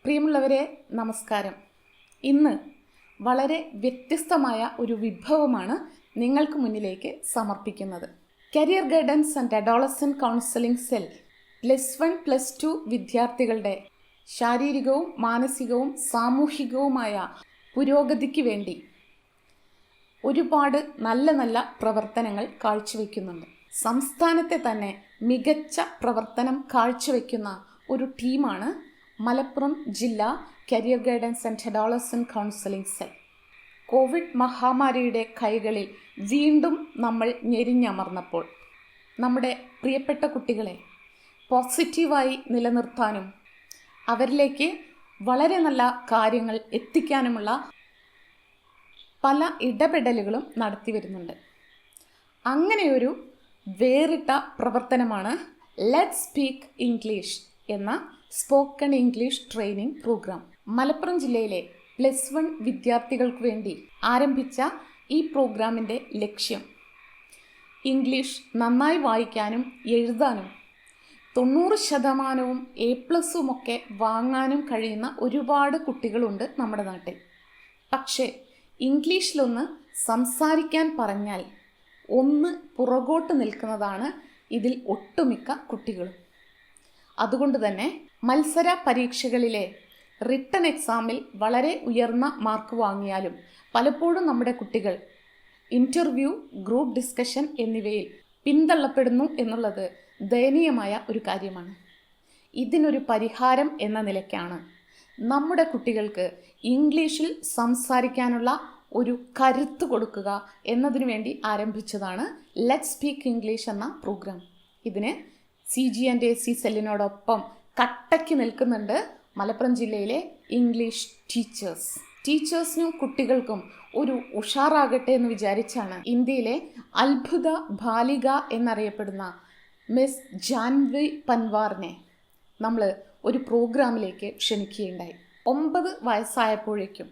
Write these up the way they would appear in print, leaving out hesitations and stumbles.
പ്രിയമുള്ളവരെ, നമസ്കാരം. ഇന്ന് വളരെ വ്യത്യസ്തമായ ഒരു വിഭവമാണ് നിങ്ങൾക്ക് മുന്നിലേക്ക് സമർപ്പിക്കുന്നത്. Career guidance and adolescent counselling cell +1 +2 വിദ്യാർത്ഥികളുടെ ശാരീരികവും മാനസികവും സാമൂഹികവുമായ പുരോഗതിക്ക് വേണ്ടി ഒരുപാട് നല്ല പ്രവർത്തനങ്ങൾ കാഴ്ചവെക്കുന്നുണ്ട്. സംസ്ഥാനത്തെ തന്നെ മികച്ച പ്രവർത്തനം കാഴ്ചവെക്കുന്ന ഒരു ടീമാണ് മലപ്പുറം ജില്ലാ career guidance and adolescent counselling cell. Covid മഹാമാരിയുടെ കൈകളിൽ വീണ്ടും നമ്മൾ ഞെരിഞ്ഞമർന്നപ്പോൾ നമ്മുടെ പ്രിയപ്പെട്ട കുട്ടികളെ പോസിറ്റീവായി നിലനിർത്താനും അവരിലേക്ക് വളരെ നല്ല കാര്യങ്ങൾ എത്തിക്കാനുമുള്ള പല ഇടപെടലുകളും നടത്തി വരുന്നുണ്ട്. അങ്ങനെയൊരു വേറിട്ട പ്രവർത്തനമാണ് ലെറ്റ്സ് സ്പീക്ക് ഇംഗ്ലീഷ് എന്ന spoken English training programme. Malappuram ജില്ലയിലെ +1 വിദ്യാർത്ഥികൾക്ക് വേണ്ടി ആരംഭിച്ച ഈ പ്രോഗ്രാമിൻ്റെ ലക്ഷ്യം ഇംഗ്ലീഷ് നന്നായി വായിക്കാനും എഴുതാനും 90% A+ഒക്കെ വാങ്ങാനും കഴിയുന്ന ഒരുപാട് കുട്ടികളുണ്ട് നമ്മുടെ നാട്ടിൽ. പക്ഷേ ഇംഗ്ലീഷിലൊന്ന് സംസാരിക്കാൻ പറഞ്ഞാൽ ഒന്ന് പുറകോട്ട് നിൽക്കുന്നതാണ് ഇതിൽ ഒട്ടുമിക്ക കുട്ടികളും. അതുകൊണ്ട് തന്നെ മത്സര പരീക്ഷകളിലെ റിട്ടൺ എക്സാമിൽ വളരെ ഉയർന്ന മാർക്ക് വാങ്ങിയാലും പലപ്പോഴും നമ്മുടെ കുട്ടികൾ ഇൻ്റർവ്യൂ, ഗ്രൂപ്പ് ഡിസ്കഷൻ എന്നിവയിൽ പിന്തള്ളപ്പെടുന്നു എന്നുള്ളത് ദയനീയമായ ഒരു കാര്യമാണ്. ഇതിനൊരു പരിഹാരം എന്ന നിലയ്ക്കാണ് നമ്മുടെ കുട്ടികൾക്ക് ഇംഗ്ലീഷിൽ സംസാരിക്കാനുള്ള ഒരു കരുത്ത് കൊടുക്കുക എന്നതിനു വേണ്ടി ആരംഭിച്ചതാണ് ലെറ്റ്സ് സ്പീക്ക് ഇംഗ്ലീഷ് എന്ന പ്രോഗ്രാം. ഇതിന് CG&AC സെല്ലിനോടൊപ്പം കട്ടയ്ക്ക് നിൽക്കുന്നുണ്ട് മലപ്പുറം ജില്ലയിലെ ഇംഗ്ലീഷ് ടീച്ചേഴ്സിനും കുട്ടികൾക്കും ഒരു ഉഷാറാകട്ടെ എന്ന് വിചാരിച്ചാണ് ഇന്ത്യയിലെ അത്ഭുത ബാലിക എന്നറിയപ്പെടുന്ന Ms.Jahanvi Panwarനെ നമ്മൾ ഒരു പ്രോഗ്രാമിലേക്ക് ക്ഷണിക്കുകയുണ്ടായി. 9 വയസ്സായപ്പോഴേക്കും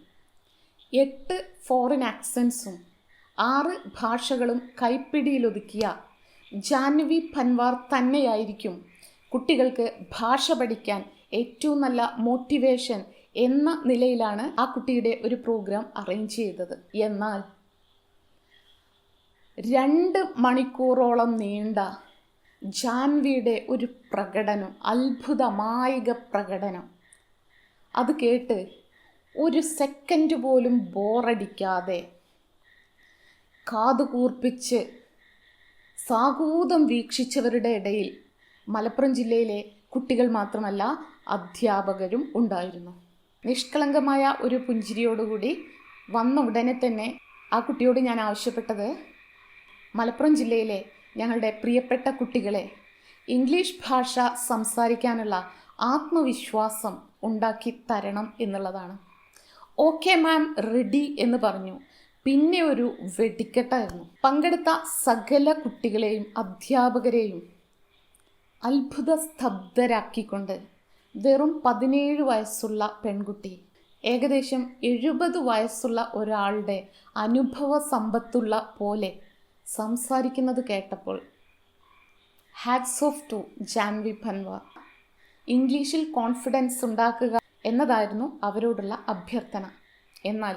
8 ഫോറിൻ ആക്സൻസും 6 ഭാഷകളും കൈപ്പിടിയിലൊതുക്കിയ ജാഹ്നവി പൻവാർ തന്നെയായിരിക്കും കുട്ടികൾക്ക് ഭാഷ പഠിക്കാൻ ഏറ്റവും നല്ല മോട്ടിവേഷൻ എന്ന നിലയിലാണ് ആ കുട്ടിയുടെ ഒരു പ്രോഗ്രാം അറേഞ്ച് ചെയ്തത്. എന്നാൽ 2 മണിക്കൂറോളം നീണ്ട ജാഹ്നവിയുടെ ഒരു പ്രകടനം, അത്ഭുതമായിക പ്രകടനം, അത് കേട്ട് ഒരു സെക്കൻഡ് പോലും ബോറടിക്കാതെ കാതുകൂർപ്പിച്ച് സാഗൂതം വീക്ഷിച്ചവരുടെ ഇടയിൽ മലപ്പുറം ജില്ലയിലെ കുട്ടികൾ മാത്രമല്ല അധ്യാപകരും ഉണ്ടായിരുന്നു. നിഷ്കളങ്കമായ ഒരു പുഞ്ചിരിയോടുകൂടി വന്ന ഉടനെ തന്നെ ആ കുട്ടിയോട് ഞാൻ ആവശ്യപ്പെട്ടത് മലപ്പുറം ജില്ലയിലെ ഞങ്ങളുടെ പ്രിയപ്പെട്ട കുട്ടികളെ ഇംഗ്ലീഷ് ഭാഷ സംസാരിക്കാനുള്ള ആത്മവിശ്വാസം ഉണ്ടാക്കി തരണം എന്നുള്ളതാണ്. ഓക്കെ മാം, റെഡി എന്ന് പറഞ്ഞു. പിന്നെ ഒരു വെടിക്കെട്ടായിരുന്നു. പങ്കെടുത്ത സകല കുട്ടികളെയും അധ്യാപകരെയും അത്ഭുത സ്തബ്ധരാക്കിക്കൊണ്ട് വെറും 17 വയസ്സുള്ള പെൺകുട്ടി ഏകദേശം 70 വയസ്സുള്ള ഒരാളുടെ അനുഭവ സമ്പത്തുള്ള പോലെ സംസാരിക്കുന്നത് കേട്ടപ്പോൾ hats of two Jahnavi Panwar. ഇംഗ്ലീഷിൽ കോൺഫിഡൻസ് ഉണ്ടാക്കുക എന്നതായിരുന്നു അവരോടുള്ള അഭ്യർത്ഥന. എന്നാൽ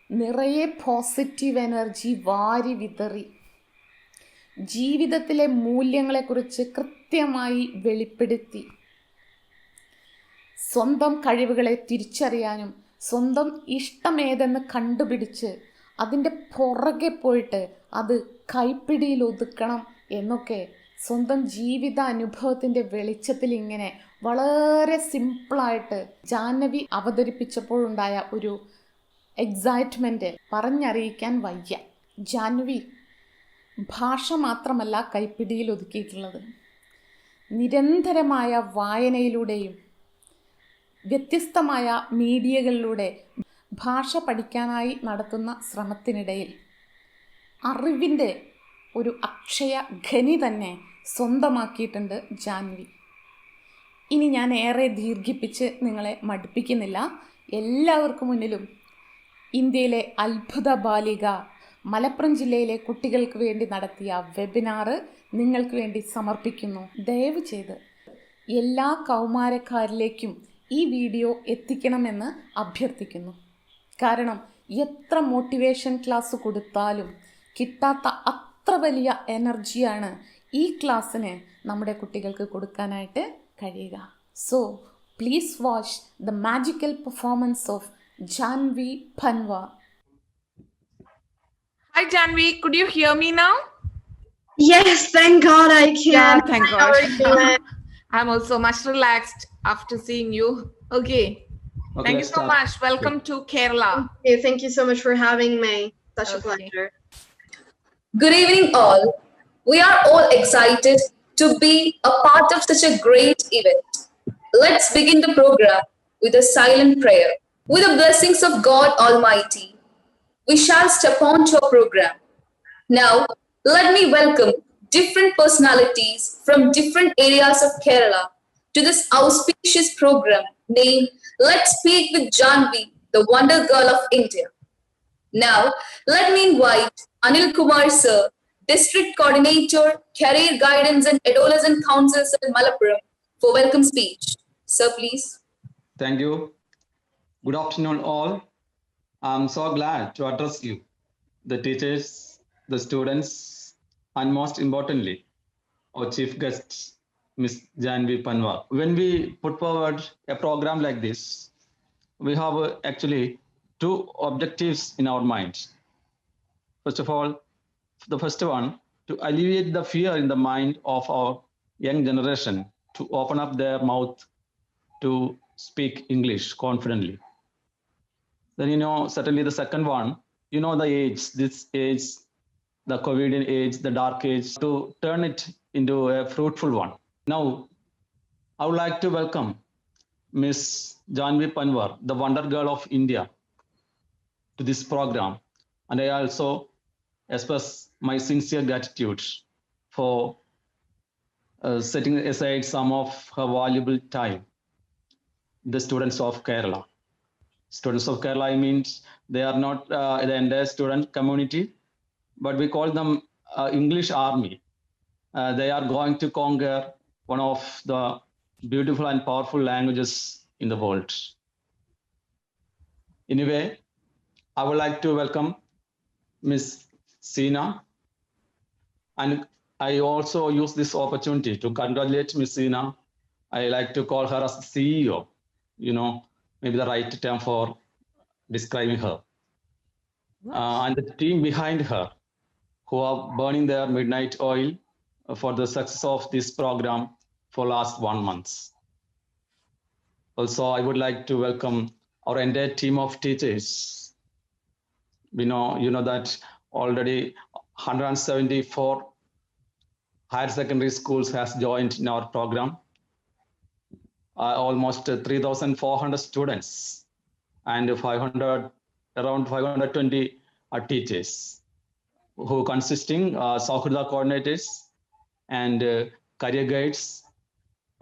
നിറയെ പോസിറ്റീവ് എനർജി വാരി വിതറി ജീവിതത്തിലെ മൂല്യങ്ങളെക്കുറിച്ച് കൃത്യമായി വെളിപ്പെടുത്തി സ്വന്തം കഴിവുകളെ തിരിച്ചറിയാനും സ്വന്തം ഇഷ്ടമേതെന്ന് കണ്ടുപിടിച്ച് അതിൻ്റെ പുറകെ പോയിട്ട് അത് കൈപ്പിടിയിൽ ഒതുക്കണം എന്നൊക്കെ സ്വന്തം ജീവിത അനുഭവത്തിൻ്റെ വെളിച്ചത്തിൽ ഇങ്ങനെ വളരെ സിമ്പിളായിട്ട് ജാഹ്നവി അവതരിപ്പിച്ചപ്പോഴുണ്ടായ ഒരു എക്സൈറ്റ്മെൻറ്റ് പറഞ്ഞറിയിക്കാൻ വയ്യ. ജാഹ്നവി ഭാഷ മാത്രമല്ല കൈപ്പിടിയിൽ ഒതുക്കിയിട്ടുള്ളത്, നിരന്തരമായ വായനയിലൂടെയും വ്യത്യസ്തമായ മീഡിയകളിലൂടെ ഭാഷ പഠിക്കാനായി നടത്തുന്ന ശ്രമത്തിനിടയിൽ അറിവിൻ്റെ ഒരു അക്ഷയ ഖനി തന്നെ സ്വന്തമാക്കിയിട്ടുണ്ട് ജാഹ്നവി. ഇനി ഞാൻ ഏറെ ദീർഘിപ്പിച്ച് നിങ്ങളെ മടുപ്പിക്കുന്നില്ല. എല്ലാവർക്കും മുന്നിലും ഇന്ത്യയിലെ അത്ഭുത ബാലിക മലപ്പുറം ജില്ലയിലെ കുട്ടികൾക്ക് വേണ്ടി നടത്തിയ വെബിനാർ നിങ്ങൾക്ക് വേണ്ടി സമർപ്പിക്കുന്നു. ദയവ് ചെയ്ത് എല്ലാ കൗമാരക്കാരിലേക്കും ഈ വീഡിയോ എത്തിക്കണമെന്ന് അഭ്യർത്ഥിക്കുന്നു. കാരണം എത്ര മോട്ടിവേഷൻ ക്ലാസ് കൊടുത്താലും കിട്ടാത്ത അത്ര വലിയ എനർജിയാണ് ഈ ക്ലാസ്സിന് നമ്മുടെ കുട്ടികൾക്ക് കൊടുക്കാനായിട്ട് കഴിയുക. So please watch the magical performance of Janvi Panwar. Hi Janvi, could you hear me now? Yes, thank God I can. Yeah, thank How are you God. doing? I'm also much relaxed after seeing you. Okay. Thank you so much. Welcome to Kerala. Thank you so much for having me. Such a Okay. pleasure. Good evening, all. We are all excited to be a part of such a great event. Let's begin the program with a silent prayer. With the blessings of God Almighty, we shall step on to our program. Now, let me welcome different personalities from different areas of Kerala to this auspicious program named Let's Speak with Jahnavi, the Wonder Girl of India. Now, let me invite Anil Kumar Sir, District Coordinator, Career Guidance and Adolescent Councils at Malappuram, for welcome speech. Sir, please. Thank you. Good afternoon, all. I'm so glad to address you, the teachers, the students, and most importantly, our chief guest, Ms.Jahanvi Panwar. When we put forward a program like this, we have actually two objectives in our mind. First of all, the first one, to alleviate the fear in the mind of our young generation to open up their mouth to speak English confidently. Then, certainly the second one, the age, this age, the COVIDian age, the dark age, to turn it into a fruitful one. Now, I would like to welcome Ms. Jahanvi Panwar, the Wonder Girl of India, to this program. And I also express my sincere gratitude for setting aside some of her valuable time, the students of Kerala. Students of Kerala, I mean, they are not the entire student community, but we call them English army. They are going to conquer one of the beautiful and powerful languages in the world. Anyway, I would like to welcome Ms. Seena, and I also use this opportunity to congratulate Ms. Seena. I like to call her as CEO, maybe the right term for describing her. And the team behind her, who are burning their midnight oil for the success of this program for last 1 month. Also, I would like to welcome our entire team of teachers. We know that already 174 higher secondary schools has joined in our program. Almost 3,400 students and around 520 teachers, who consisting Sauhrida coordinators and career guides,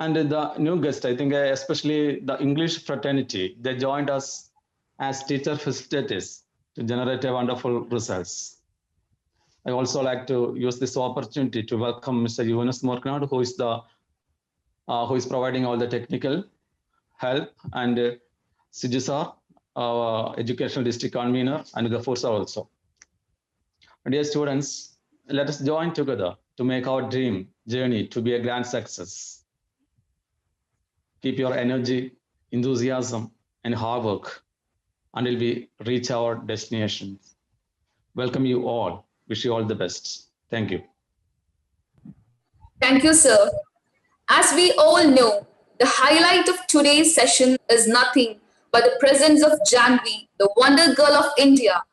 and the new guest, I think especially the English fraternity, they joined us as teacher facilitators to generate a wonderful results. I also like to use this opportunity to welcome Mr. Yunus Morknad, who is providing all the technical help, and Sijisar, our educational district convener, and Gafur sir also. Dear students, let us join together to make our dream journey to be a grand success. Keep your energy, enthusiasm, and hard work until we reach our destination. Welcome you all. Wish you all the best. Thank you. Thank you, sir. As we all know, the highlight of today's session is nothing but the presence of Jahnavi, the Wonder Girl of India,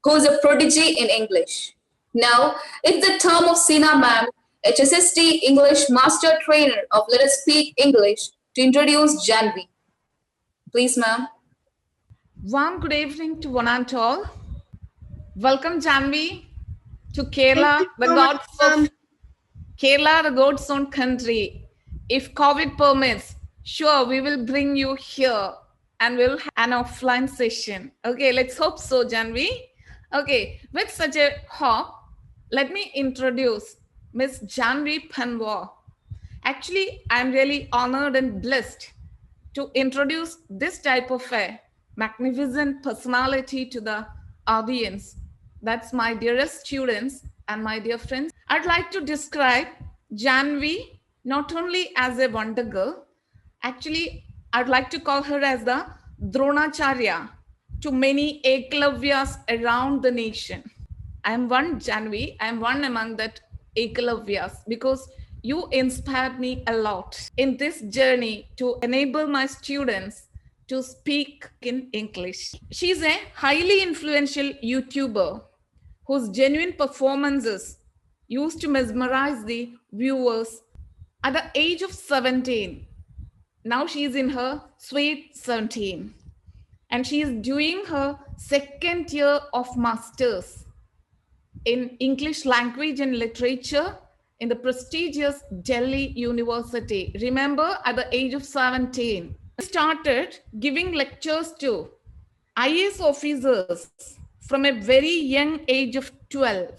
who is a prodigy in English. Now, it's the turn of Seena ma'am, HSST English Master Trainer of Let Us Speak English, to introduce Jahnavi. Please, ma'am. Warm good evening to one and all. Welcome Jahnavi to Kerala, the gods of Kerala, the God's own country. If COVID permits, sure, we will bring you here and we'll have an offline session. Okay, let's hope so, Jahnavi. Okay, with such a hope, let me introduce Ms. Jahanvi Panwar. Actually, I'm really honored and blessed to introduce this type of a magnificent personality to the audience. That's my dearest students and my dear friends. I'd like to describe Jahnavi not only as a wonder girl, actually, I'd like to call her as the Dronacharya to many Ekallavyas around the nation. I am one Jahnavi, I am one among that Ekallavyas because you inspired me a lot in this journey to enable my students to speak in English. She's a highly influential YouTuber whose genuine performances used to mesmerize the viewers at the age of 17. Now she is in her sweet 17 and she is doing her second year of masters in English language and literature in the prestigious Delhi University. Remember, at the age of 17, she started giving lectures to IAS officers from a very young age of 12.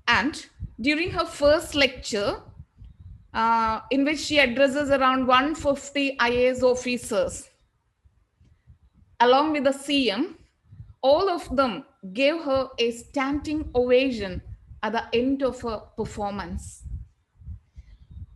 And during her first lecture, in which she addresses around 150 IAS officers, along with the CM, all of them gave her a standing ovation at the end of her performance.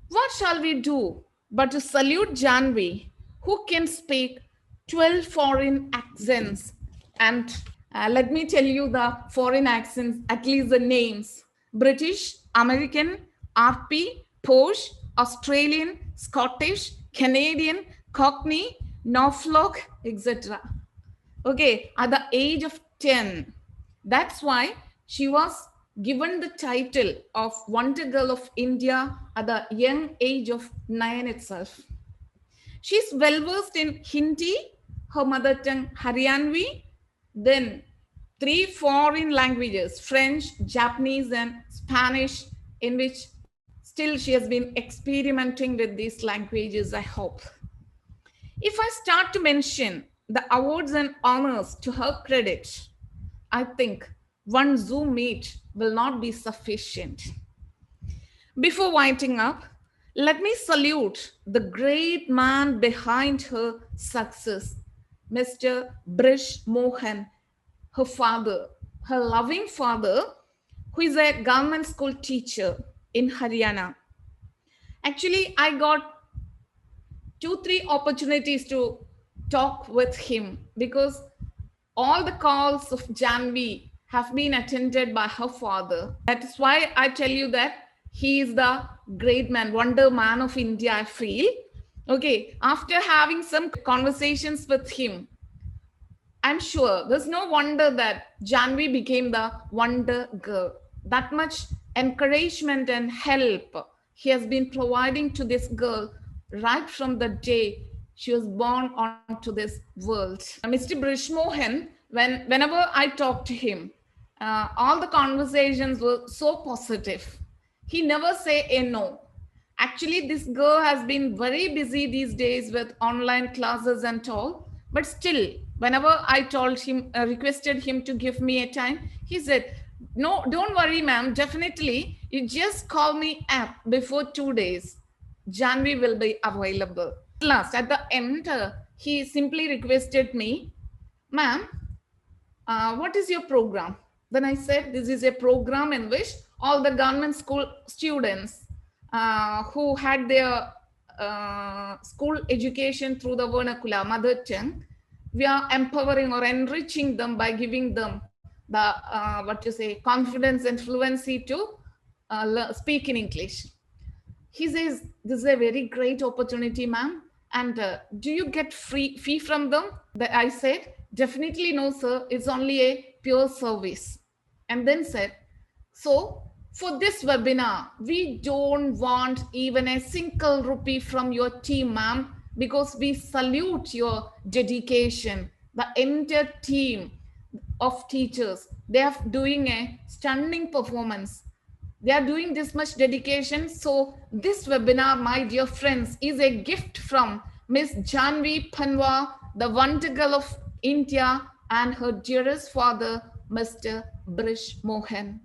What shall we do but to salute Jahnavi, who can speak 12 foreign accents? And let me tell you the foreign accents, at least the names: British, American, RP, Posh, Australian, Scottish, Canadian, Cockney, Norfolk, etc. Okay, at the age of 10. That's why she was given the title of Wonder Girl of India at the young age of 9 itself. She's well versed in Hindi, her mother tongue Haryanvi, then 3 foreign languages, French, Japanese, and Spanish, in which still she has been experimenting with these languages, I hope. If I start to mention the awards and honors to her credit, I think one Zoom meet will not be sufficient. Before winding up, let me salute the great man behind her success, Mr. Brish Mohan, her father, her loving father, who is a government school teacher in Haryana. Actually, I got 2-3 opportunities to talk with him because all the calls of Jahnavi have been attended by her father. That is why I tell you that he is the great man, wonder man of India, I feel. Okay, after having some conversations with him, I'm sure there's no wonder that Jahnavi became the wonder girl. That much encouragement and help he has been providing to this girl right from the day she was born onto this world. Mr. Brish Mohan, whenever I talk to him, all the conversations were so positive. He never say a no. Actually, this girl has been very busy these days with online classes and all. But still, whenever I told him, requested him to give me a time, he said, no, don't worry, ma'am. Definitely, you just call me up before 2 days. Jahnavi will be available. Last, at the end, he simply requested me, ma'am, what is your program? Then I said, this is a program in which all the government school students who had their school education through the vernacular, mother tongue, we are empowering or enriching them by giving them the, confidence and fluency to speak in English. He says, this is a very great opportunity, ma'am. And do you get fee from them? That I said, definitely no, sir. It's only a pure service. And then said, so for this webinar, we don't want even a single rupee from your team, ma'am, because we salute your dedication. The entire team of teachers, they are doing a stunning performance. They are doing this much dedication. So this webinar, my dear friends, is a gift from Ms.Jahanvi Panwar, the wonder girl of India, and her dearest father, Mr. Brish Mohan.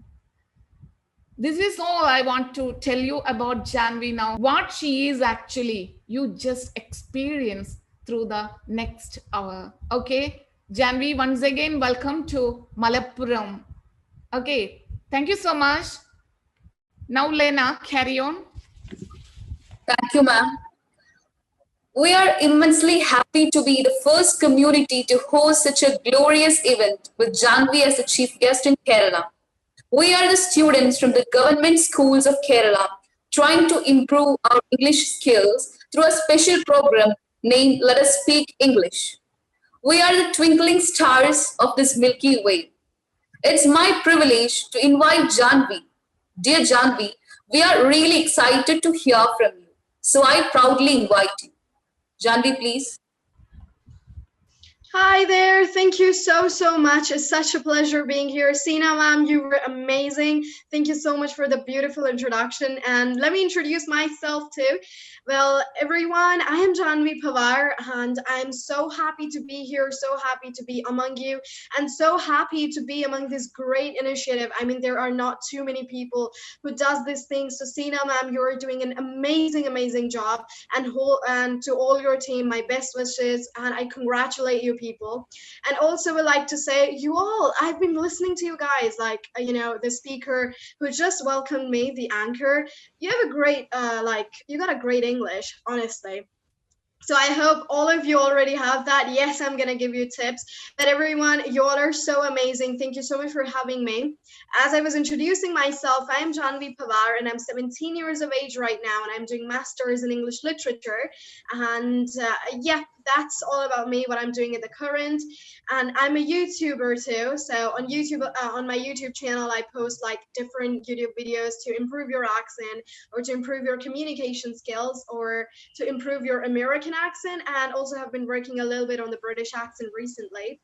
This is all I want to tell you about Jahnavi now. What she is actually, you just experience through the next hour. Okay, Janvi, once again, welcome to Malappuram. Okay, thank you so much. Now, Lena, carry on. Thank you, ma'am. We are immensely happy to be the first community to host such a glorious event with Jahnavi as the chief guest in Kerala. We are the students from the government schools of Kerala trying to improve our English skills through a special program named Let Us Speak English. We are the twinkling stars of this Milky Way. It's my privilege to invite Jahnavi. Dear Jahnavi, we are really excited to hear from you. So I proudly invite you. Jahnavi, please. Hi there. Thank you so much. It's such a pleasure being here. Sina ma'am, you were amazing. Thank you so much for the beautiful introduction. And let me introduce myself too. Well, everyone, I am Jahnavi Panwar, and I'm so happy to be here, so happy to be among you, and so happy to be among this great initiative. I mean, there are not too many people who does these things. So Sina ma'am, you're doing an amazing job, and to all your team, my best wishes, and I congratulate you people. And also would like to say, you all, I've been listening to you guys, like the speaker who just welcomed me, the anchor. You have a great you got a great English, honestly. So I hope all of you already have that. Yes, I'm going to give you tips. But everyone, you all are so amazing. Thank you so much for having me. As I was introducing myself, I am Jahnavi Panwar, and I'm 17 years of age right now, and I'm doing Masters in English Literature. And yeah, that's all about me, what I'm doing at the current. And I'm a YouTuber too. So on YouTube, on my YouTube channel, I post like different YouTube videos to improve your accent, or to improve your communication skills, or to improve your American accent, and also have been working a little bit on the British accent recently.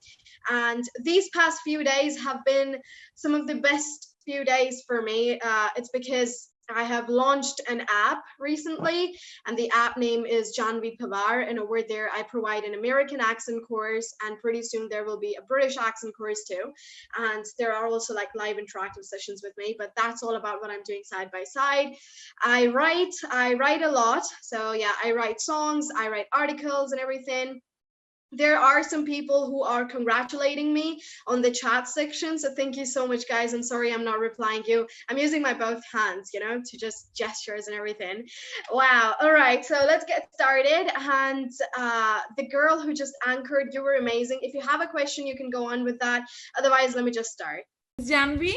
And these past few days have been some of the best few days for me. It's because I have launched an app recently, and the app name is Jahnavi Panwar, and over there I provide an American accent course, and pretty soon there will be a British accent course too. And there are also like live interactive sessions with me, but that's all about what I'm doing side by side. I write a lot. So yeah, I write songs, I write articles and everything. There are some people who are congratulating me on the chat section. So thank you so much, guys. I'm sorry I'm not replying you. I'm using my both hands, to just gestures and everything. Wow. All right. So let's get started. And the girl who just anchored, you were amazing. If you have a question, you can go on with that. Otherwise, let me just start. Janvi,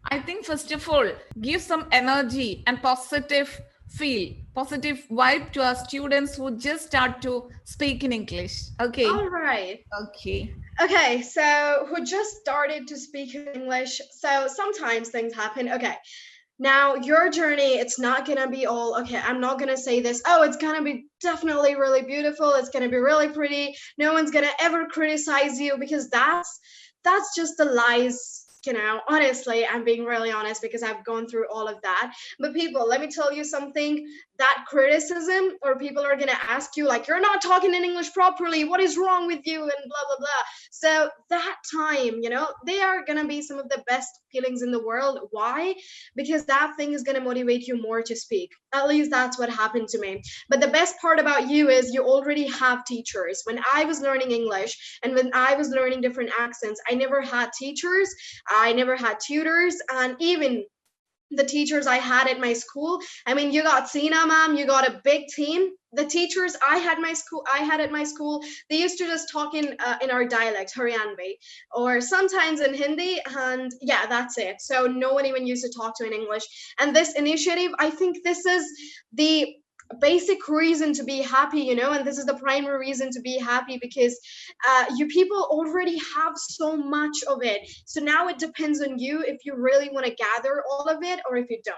I think first of all, give some energy and positive vibe to our students who just start to speak in English. Okay. All right. Okay, so who just started to speak English. So sometimes things happen. Okay, now your journey, it's not gonna be all, okay, I'm not gonna say this, oh, it's gonna be definitely really beautiful, it's gonna be really pretty, no one's gonna ever criticize you, because that's just the lies. Honestly, I'm being really honest, because I've gone through all of that. But people, let me tell you something, that criticism, or people are going to ask you like, you're not talking in English properly, what is wrong with you, and blah blah blah. So that time, they are going to be some of the best feelings in the world. Why? Because that thing is going to motivate you more to speak. At least that's what happened to me. But the best part about you is you already have teachers. When I was learning English, and when I was learning different accents, I never had teachers, I never had tutors, and even the teachers I had at my school, I mean, you got Sina ma'am, you got a big team. The teachers I had at my school, they used to just talk in our dialect, Haryanvi, or sometimes in Hindi, and yeah, that's it. So no one even used to talk to in English. And this initiative, I think this is the basic reason to be happy, and this is the primary reason to be happy, because you people already have so much of it. So now it depends on you if you really want to gather all of it, or if you don't.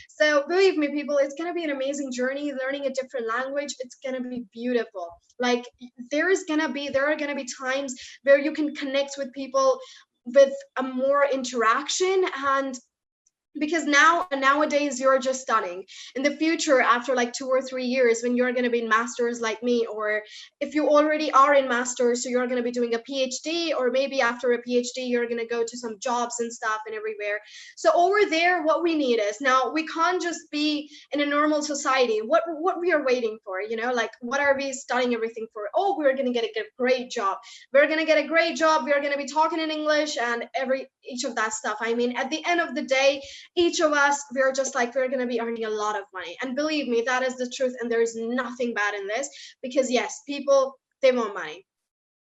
So believe me, people, it's going to be an amazing journey. Learning a different language, it's going to be beautiful. Like there are going to be times where you can connect with people with a more interaction, and because nowadays you're just studying. In the future, after like 2 or 3 years, when you're going to be in masters like me, or if you already are in masters, so you're going to be doing a PhD, or maybe after a PhD you're going to go to some jobs and stuff and everywhere. So over there, what we need is, now we can't just be in a normal society. What we are waiting for, you know, like what are we studying everything for? Oh, we're going to get a great job. We're going to get a great job. We're going to be talking in English and each of that stuff. I mean, at the end of the day, each of us, we're just like, we're going to be earning a lot of money. And believe me, that is the truth. And there's nothing bad in this, because yes, people, they want money.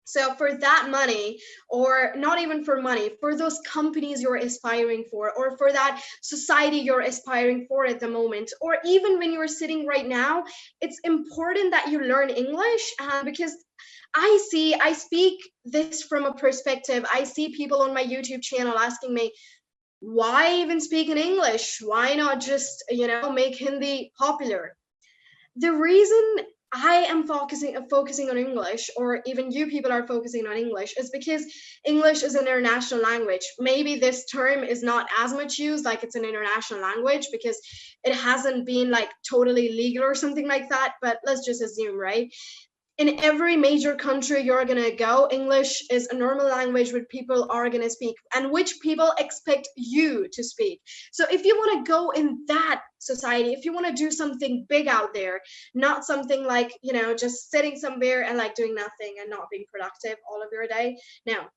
So for that money, or not even for money, for those companies you're aspiring for, or for that society you're aspiring for at the moment, or even when you're sitting right now, it's important that you learn English, because I speak this from a perspective. I see people on my YouTube channel asking me, why even speak in English? Why not just, you know, make Hindi popular? The reason I am focusing on English, or even you people are focusing on English, is because English is an international language. Maybe this term is not as much used, like it's an international language, because it hasn't been like totally legal or something like that. But let's just assume, right? In every major country you're gonna go, English is a normal language which people are gonna speak, and which people expect you to speak. So if you want to go in that society, if you want to do something big out there, not something like, you know, just sitting somewhere and like doing nothing and not being productive all of your day. Now,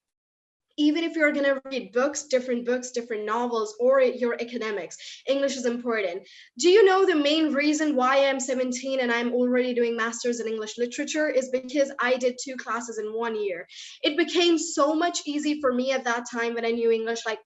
even if you're going to read books, different novels, or your academics, English is important. Do you know the main reason why I'm 17 and I'm already doing masters in English literature is because I did 2 classes in 1 year. It became so much easy for me at that time when I knew English. Like,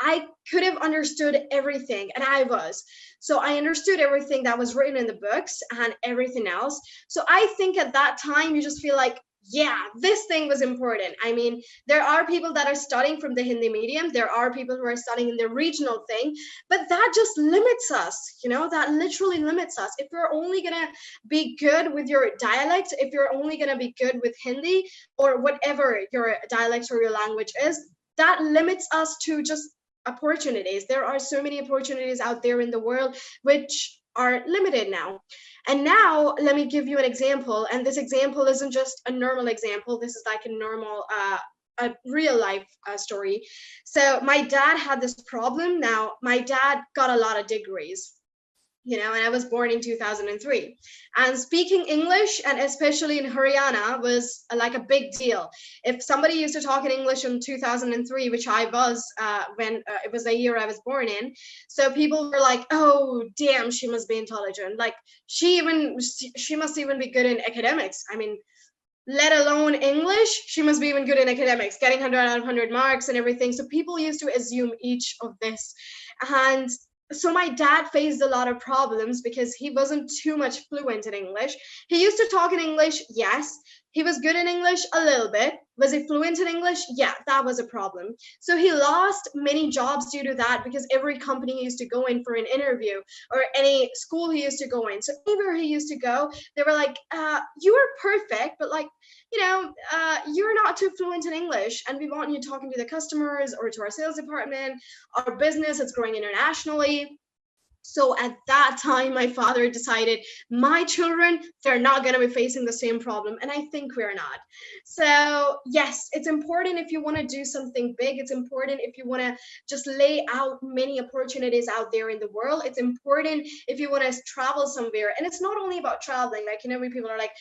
I could have understood everything, and I was. So I understood everything that was written in the books and everything else. So I think at that time you just feel like, yeah, this thing was important. I mean, there are people that are studying from the Hindi medium. There are people who are studying in the regional thing, but that just limits us, you know, that literally limits us. If you're only going to be good with your dialect, if you're only going to be good with Hindi or whatever your dialect or your language is, that limits us to just opportunities. There are so many opportunities out there in the world which are limited now. And now let me give you an example. And this example isn't just a normal example. This is like a normal, a real life story. So my dad had this problem. Now, my dad got a lot of degrees, you know, and I was born in 2003. And speaking English, and especially in Haryana, was like a big deal. If somebody used to talk in English in 2003, which I was when it was the year I was born in, so people were like, oh, damn, she must be intelligent. Like, she must even be good in academics. I mean, let alone English, she must be even good in academics, getting 100 out of 100 marks and everything. So people used to assume each of this. And so my dad faced a lot of problems because he wasn't too much fluent in English. He used to talk in English, yes. He was good in English a little bit. Was he fluent in English? Yeah, that was a problem. So he lost many jobs due to that, because every company he used to go in for an interview, or any school he used to go in. So anywhere he used to go, they were like, you are perfect, but like, you know, you're not too fluent in English, and we want you talking to the customers or to our sales department. Our business is growing internationally. So at that time, my father decided, my children, they're not going to be facing the same problem. And I think we're not. So yes, it's important if you want to do something big. It's important if you want to just lay out many opportunities out there in the world. It's important if you want to travel somewhere. And it's not only about traveling. Like, you know, when people are like,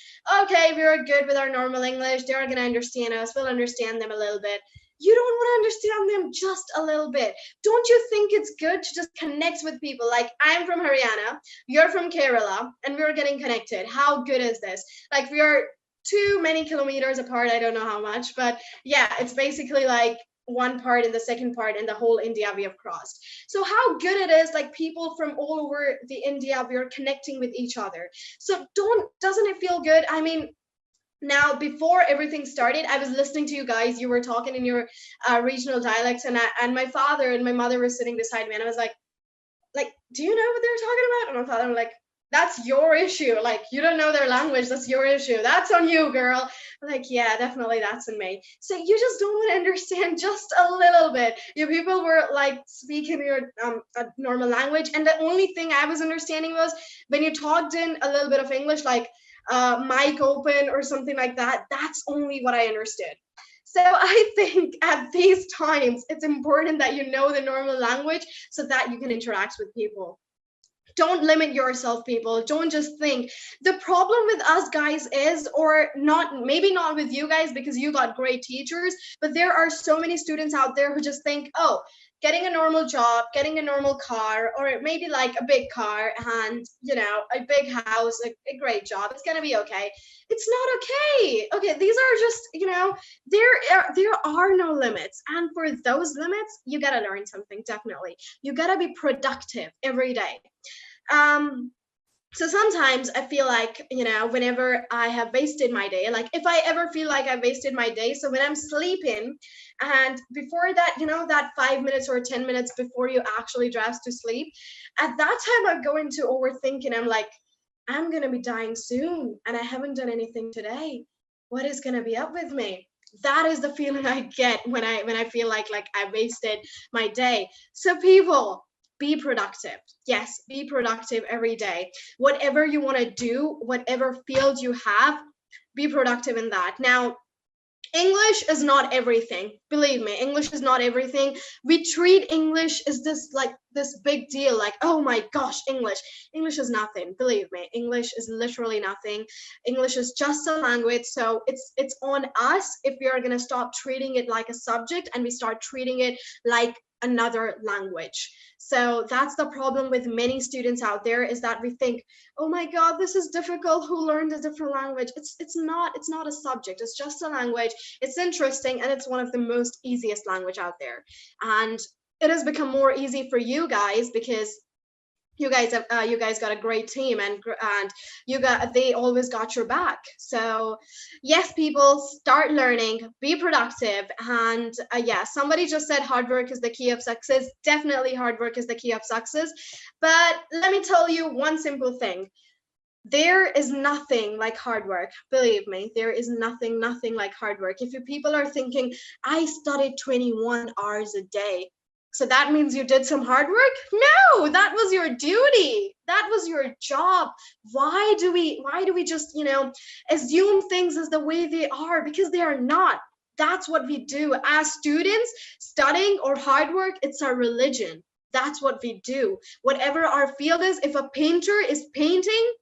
okay, we're good with our normal English, they're going to understand us. We'll understand them a little bit. You don't want to understand them just a little bit. Don't you think it's good to just connect with people? Like, I'm from Haryana, you're from Kerala, and we're getting connected. How good is this? Like, we are too many kilometers apart. I don't know how much, but yeah, it's basically like one part and the second part in the whole India we have crossed. So how good it is, like, people from all over the India, we are connecting with each other. So doesn't it feel good? I mean, now, before everything started, I was listening to you guys. You were talking in your regional dialects, and my father and my mother were sitting beside me, and I was like, do you know what they're talking about? And my father was like, that's your issue. Like, you don't know their language. That's your issue. That's on you, girl. Like, yeah, definitely that's in me. So you just don't want to understand just a little bit. You people were like speaking your a normal language, and the only thing I was understanding was when you talked in a little bit of English, like mic open or something like that. That's only what I understood. So I think at these times it's important that you know the normal language so that you can interact with people. Don't limit yourself, people. Don't just think. The problem with us guys is, or not, maybe not with you guys because you got great teachers, but there are so many students out there who just think, oh, getting a normal job, getting a normal car, or maybe like a big car and, you know, a big house, a great job, it's gonna be okay. It's not okay. Okay, these are just, you know, there are no limits, and for those limits you gotta learn something. Definitely, you gotta be productive every day. So sometimes I feel like, you know, whenever I have wasted my day, like if I ever feel like I wasted my day, so when I'm sleeping and before that, you know, that 5 minutes or 10 minutes before you actually drive to sleep, at that time I go into overthinking. I'm like, I'm gonna be dying soon and I haven't done anything today. What is gonna be up with me? That is the feeling I get when I feel like I wasted my day. So people, be productive. Yes, be productive every day. Whatever you want to do, whatever field you have, be productive in that. Now, English is not everything. Believe me, English is not everything. We treat English as this like this big deal, like, oh my gosh, English. English is nothing. Believe me, English is literally nothing. English is just a language. So it's on us if we are gonna stop treating it like a subject and we start treating it like another language. So that's the problem with many students out there, is that we think, oh my god, this is difficult, who learned a different language. It's not a subject, it's just a language. It's interesting and it's one of the most easiest language out there, and it has become more easy for you guys because you guys got a great team, and they always got your back. So yes, people, start learning, be productive, and yeah, somebody just said hard work is the key of success. Definitely hard work is the key of success, but let me tell you one simple thing. There is nothing like hard work. Believe me, there is nothing like hard work. If you people are thinking, I studied 21 hours a day, so that means you did some hard work? No, that was your duty. That was your job. Why do we just, you know, assume things as the way they are? Because they are not. That's what we do as students. Studying or hard work, it's our religion. That's what we do. Whatever our field is, if a painter is painting,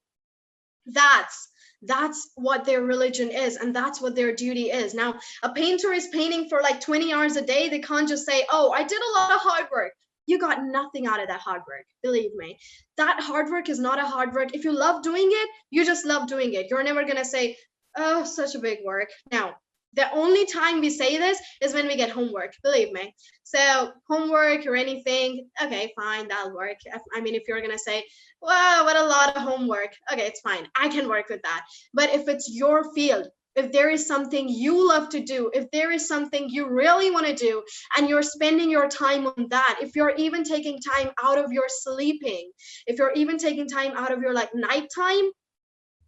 that's what their religion is, and that's what their duty is. Now, a painter is painting for like 20 hours a day. They can't just say, oh, I did a lot of hard work. You got nothing out of that hard work. Believe me, that hard work is not a hard work. If you love doing it, you just love doing it. You're never gonna say, oh, such a big work. No, the only time we say this is when we get homework. Believe me. So homework or anything, okay, fine, that'll work. I mean, if you're gonna say, wow, what a lot of homework, okay, it's fine, I can work with that. But if it's your field, if there is something you love to do, if there is something you really want to do and you're spending your time on that, if you're even taking time out of your sleeping, if you're even taking time out of your like nighttime,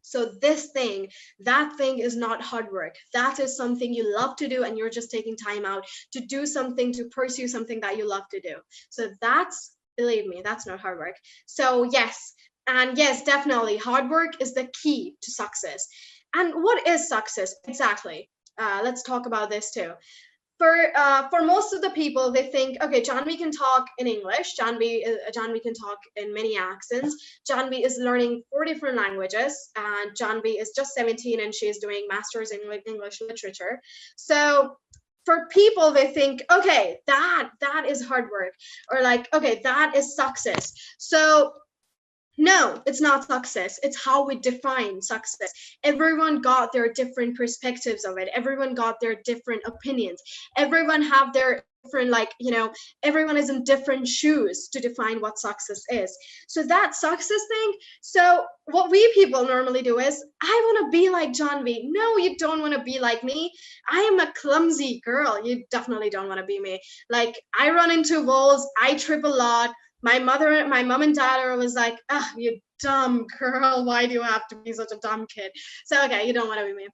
so that thing is not hard work. That is something you love to do, and you're just taking time out to do something, to pursue something that you love to do. So that's, believe me, that's not hard work. So yes, and yes, definitely hard work is the key to success. And what is success exactly? Let's talk about this too. For most of the people, they think, okay, Jahnavi can talk in English. Jahnavi can talk in many accents. Jahnavi is learning 4 different languages, and Jahnavi is just 17 and she's doing master's in English literature. So for people, they think, okay, that is hard work, or like, okay, that is success. So no, it's not success. It's how we define success. Everyone got their different perspectives of it. Everyone got their different opinions. Everyone have their different, like, you know, everyone is in different shoes to define what success is. So that success thing, so what we people normally do is, I want to be like Jahnavi. No, you don't want to be like me. I am a clumsy girl. You definitely don't want to be me. Like, I run into walls. I trip a lot. My mom and dad are always like, ah, you dumb girl, why do you have to be such a dumb kid? So okay, you don't want to be me.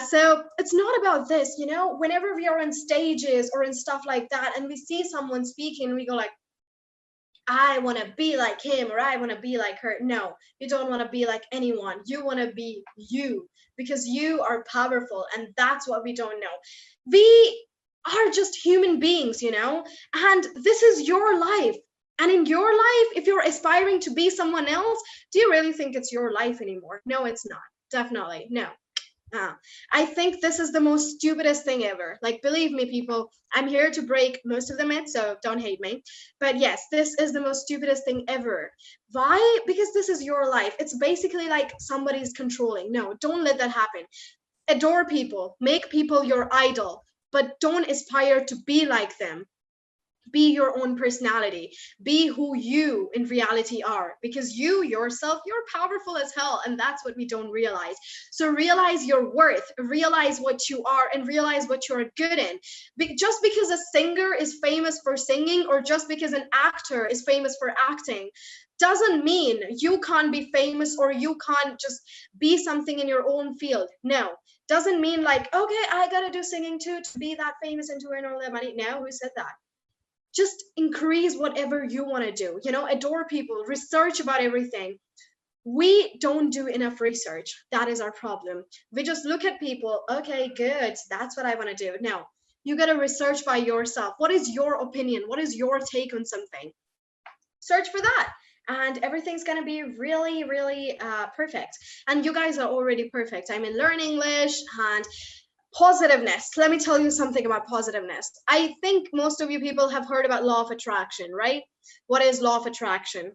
So it's not about this, you know. Whenever we are on stages or in stuff like that and we see someone speaking, we go like, I want to be like him or I want to be like her. No, you don't want to be like anyone. You want to be you because you are powerful, and that's what we don't know. We are just human beings, you know, and this is your life. And in your life, if you're aspiring to be someone else, do you really think it's your life anymore? No, it's not. Definitely. No. I think this is the most stupidest thing ever. Like, believe me, people, I'm here to break most of the myths, so don't hate me. But yes, this is the most stupidest thing ever. Why? Because this is your life. It's basically like somebody's controlling. No, don't let that happen. Adore people, make people your idol, but don't aspire to be like them. Be your own personality, be who you in reality are, because you yourself, you're powerful as hell, and that's what we don't realize. So realize your worth, realize what you are, and realize what you're good in. Just because a singer is famous for singing, or just because an actor is famous for acting, doesn't mean you can't be famous or you can't just be something in your own field. No, doesn't mean like, okay, I gotta do singing too to be that famous and to earn all that money. No, who said that? Just increase whatever you want to do, you know. Adore people, research about everything. We don't do enough research. That is our problem. We just look at people, okay, good, that's what I want to do. No, you got to research by yourself. What is your opinion? What is your take on something? Search for that, and everything's going to be really, really perfect. And you guys are already perfect. I mean, learn English and positiveness. Let me tell you something about positiveness. I think most of you people have heard about law of attraction, right? What is law of attraction?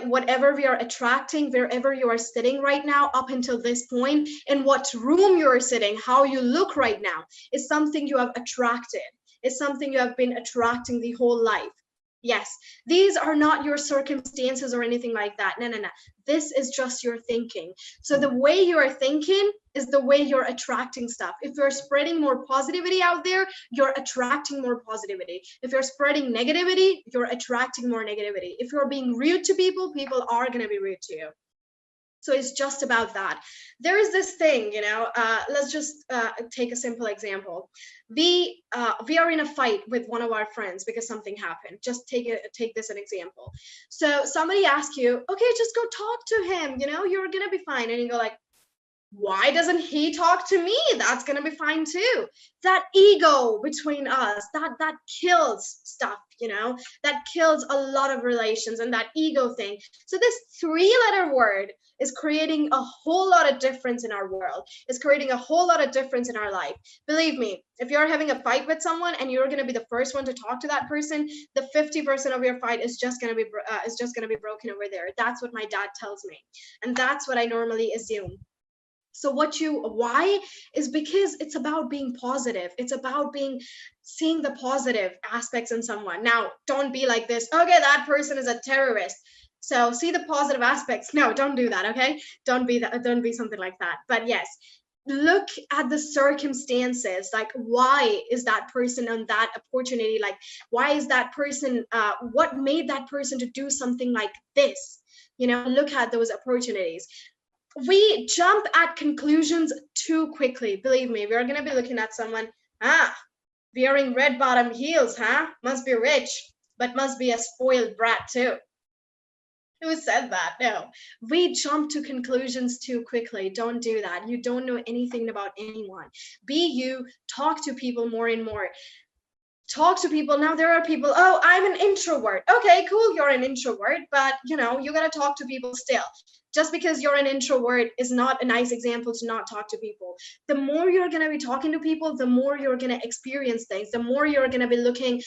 Whatever we are attracting, wherever you are sitting right now, up until this point, in what room you are sitting, how you look right now, is something you have attracted. Is something you have been attracting the whole life. Yes, these are not your circumstances or anything like that. No, no, no. This is just your thinking. So the way you are thinking is the way you're attracting stuff. If you're spreading more positivity out there, you're attracting more positivity. If you're spreading negativity, you're attracting more negativity. If you're being rude to people, people are going to be rude to you. So it's just about that. There is this thing, you know, let's just take a simple example. We are in a fight with one of our friends because something happened. Just take this an example. So somebody asks you, okay, just go talk to him, you know, you're going to be fine. And you go like, why doesn't he talk to me? That's going to be fine too. That ego between us, that kills stuff, you know, that kills a lot of relations, and that ego thing. So this 3-letter word is creating a whole lot of difference in our world. It's creating a whole lot of difference in our life. Believe me, if you're having a fight with someone and you're going to be the first one to talk to that person, the 50% of your fight is just going to be broken over there. That's what my dad tells me, and that's what I normally assume. So why is because it's about being positive. It's about seeing the positive aspects in someone. Now, don't be like this, okay, that person is a terrorist, so see the positive aspects. No, don't do that, okay? Don't be something like that. But yes, look at the circumstances. Like, why is that person on that opportunity? Like, why is that person, what made that person to do something like this? You know, look at those opportunities. We jump at conclusions too quickly. Believe me, we're going to be looking at someone, wearing red bottom heels, huh? Must be rich, but must be a spoiled brat too. Who said that? No. We jump to conclusions too quickly. Don't do that. You don't know anything about anyone. Be you. Talk to people more and more. Talk to people. Now there are people, oh, I'm an introvert. Okay, cool, you're an introvert, but you know, you got to talk to people still. Just because you're an introvert is not a nice example to not talk to people. The more you're going to be talking to people, the more you're going to experience things, the more you're going to be looking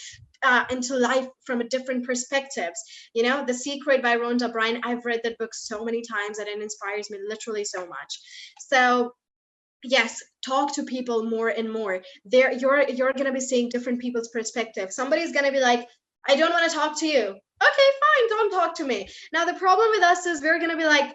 into life from a different perspectives. You know, The Secret by Rhonda Byrne, I've read that book so many times and it inspires me literally so much. So yes, talk to people more and more. You're going to be seeing different people's perspectives. Somebody's going to be like, I don't want to talk to you. Okay, fine, don't talk to me. Now the problem with us is we're going to be like,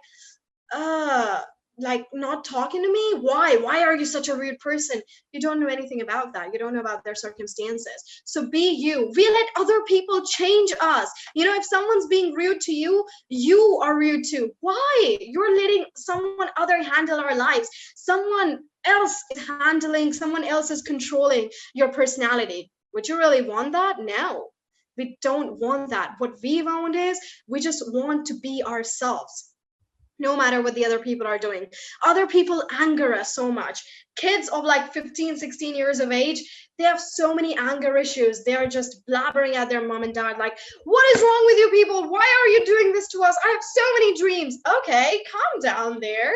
like not talking to me? Why are you such a rude person? You don't know anything about that. You don't know about their circumstances. So be you. We let other people change us. You know, if someone's being rude to you, you are rude too. Why? You're letting someone other handle our lives. Someone else is handling, someone else is controlling your personality. Would you really want that? No, we don't want that. What we want is, we just want to be ourselves, no matter what the other people are doing. Other people anger us so much. Kids of like 15, 16 years of age, they have so many anger issues. They're just blabbering at their mom and dad like, what is wrong with you people? Why are you doing this to us? I have so many dreams. Okay, calm down there.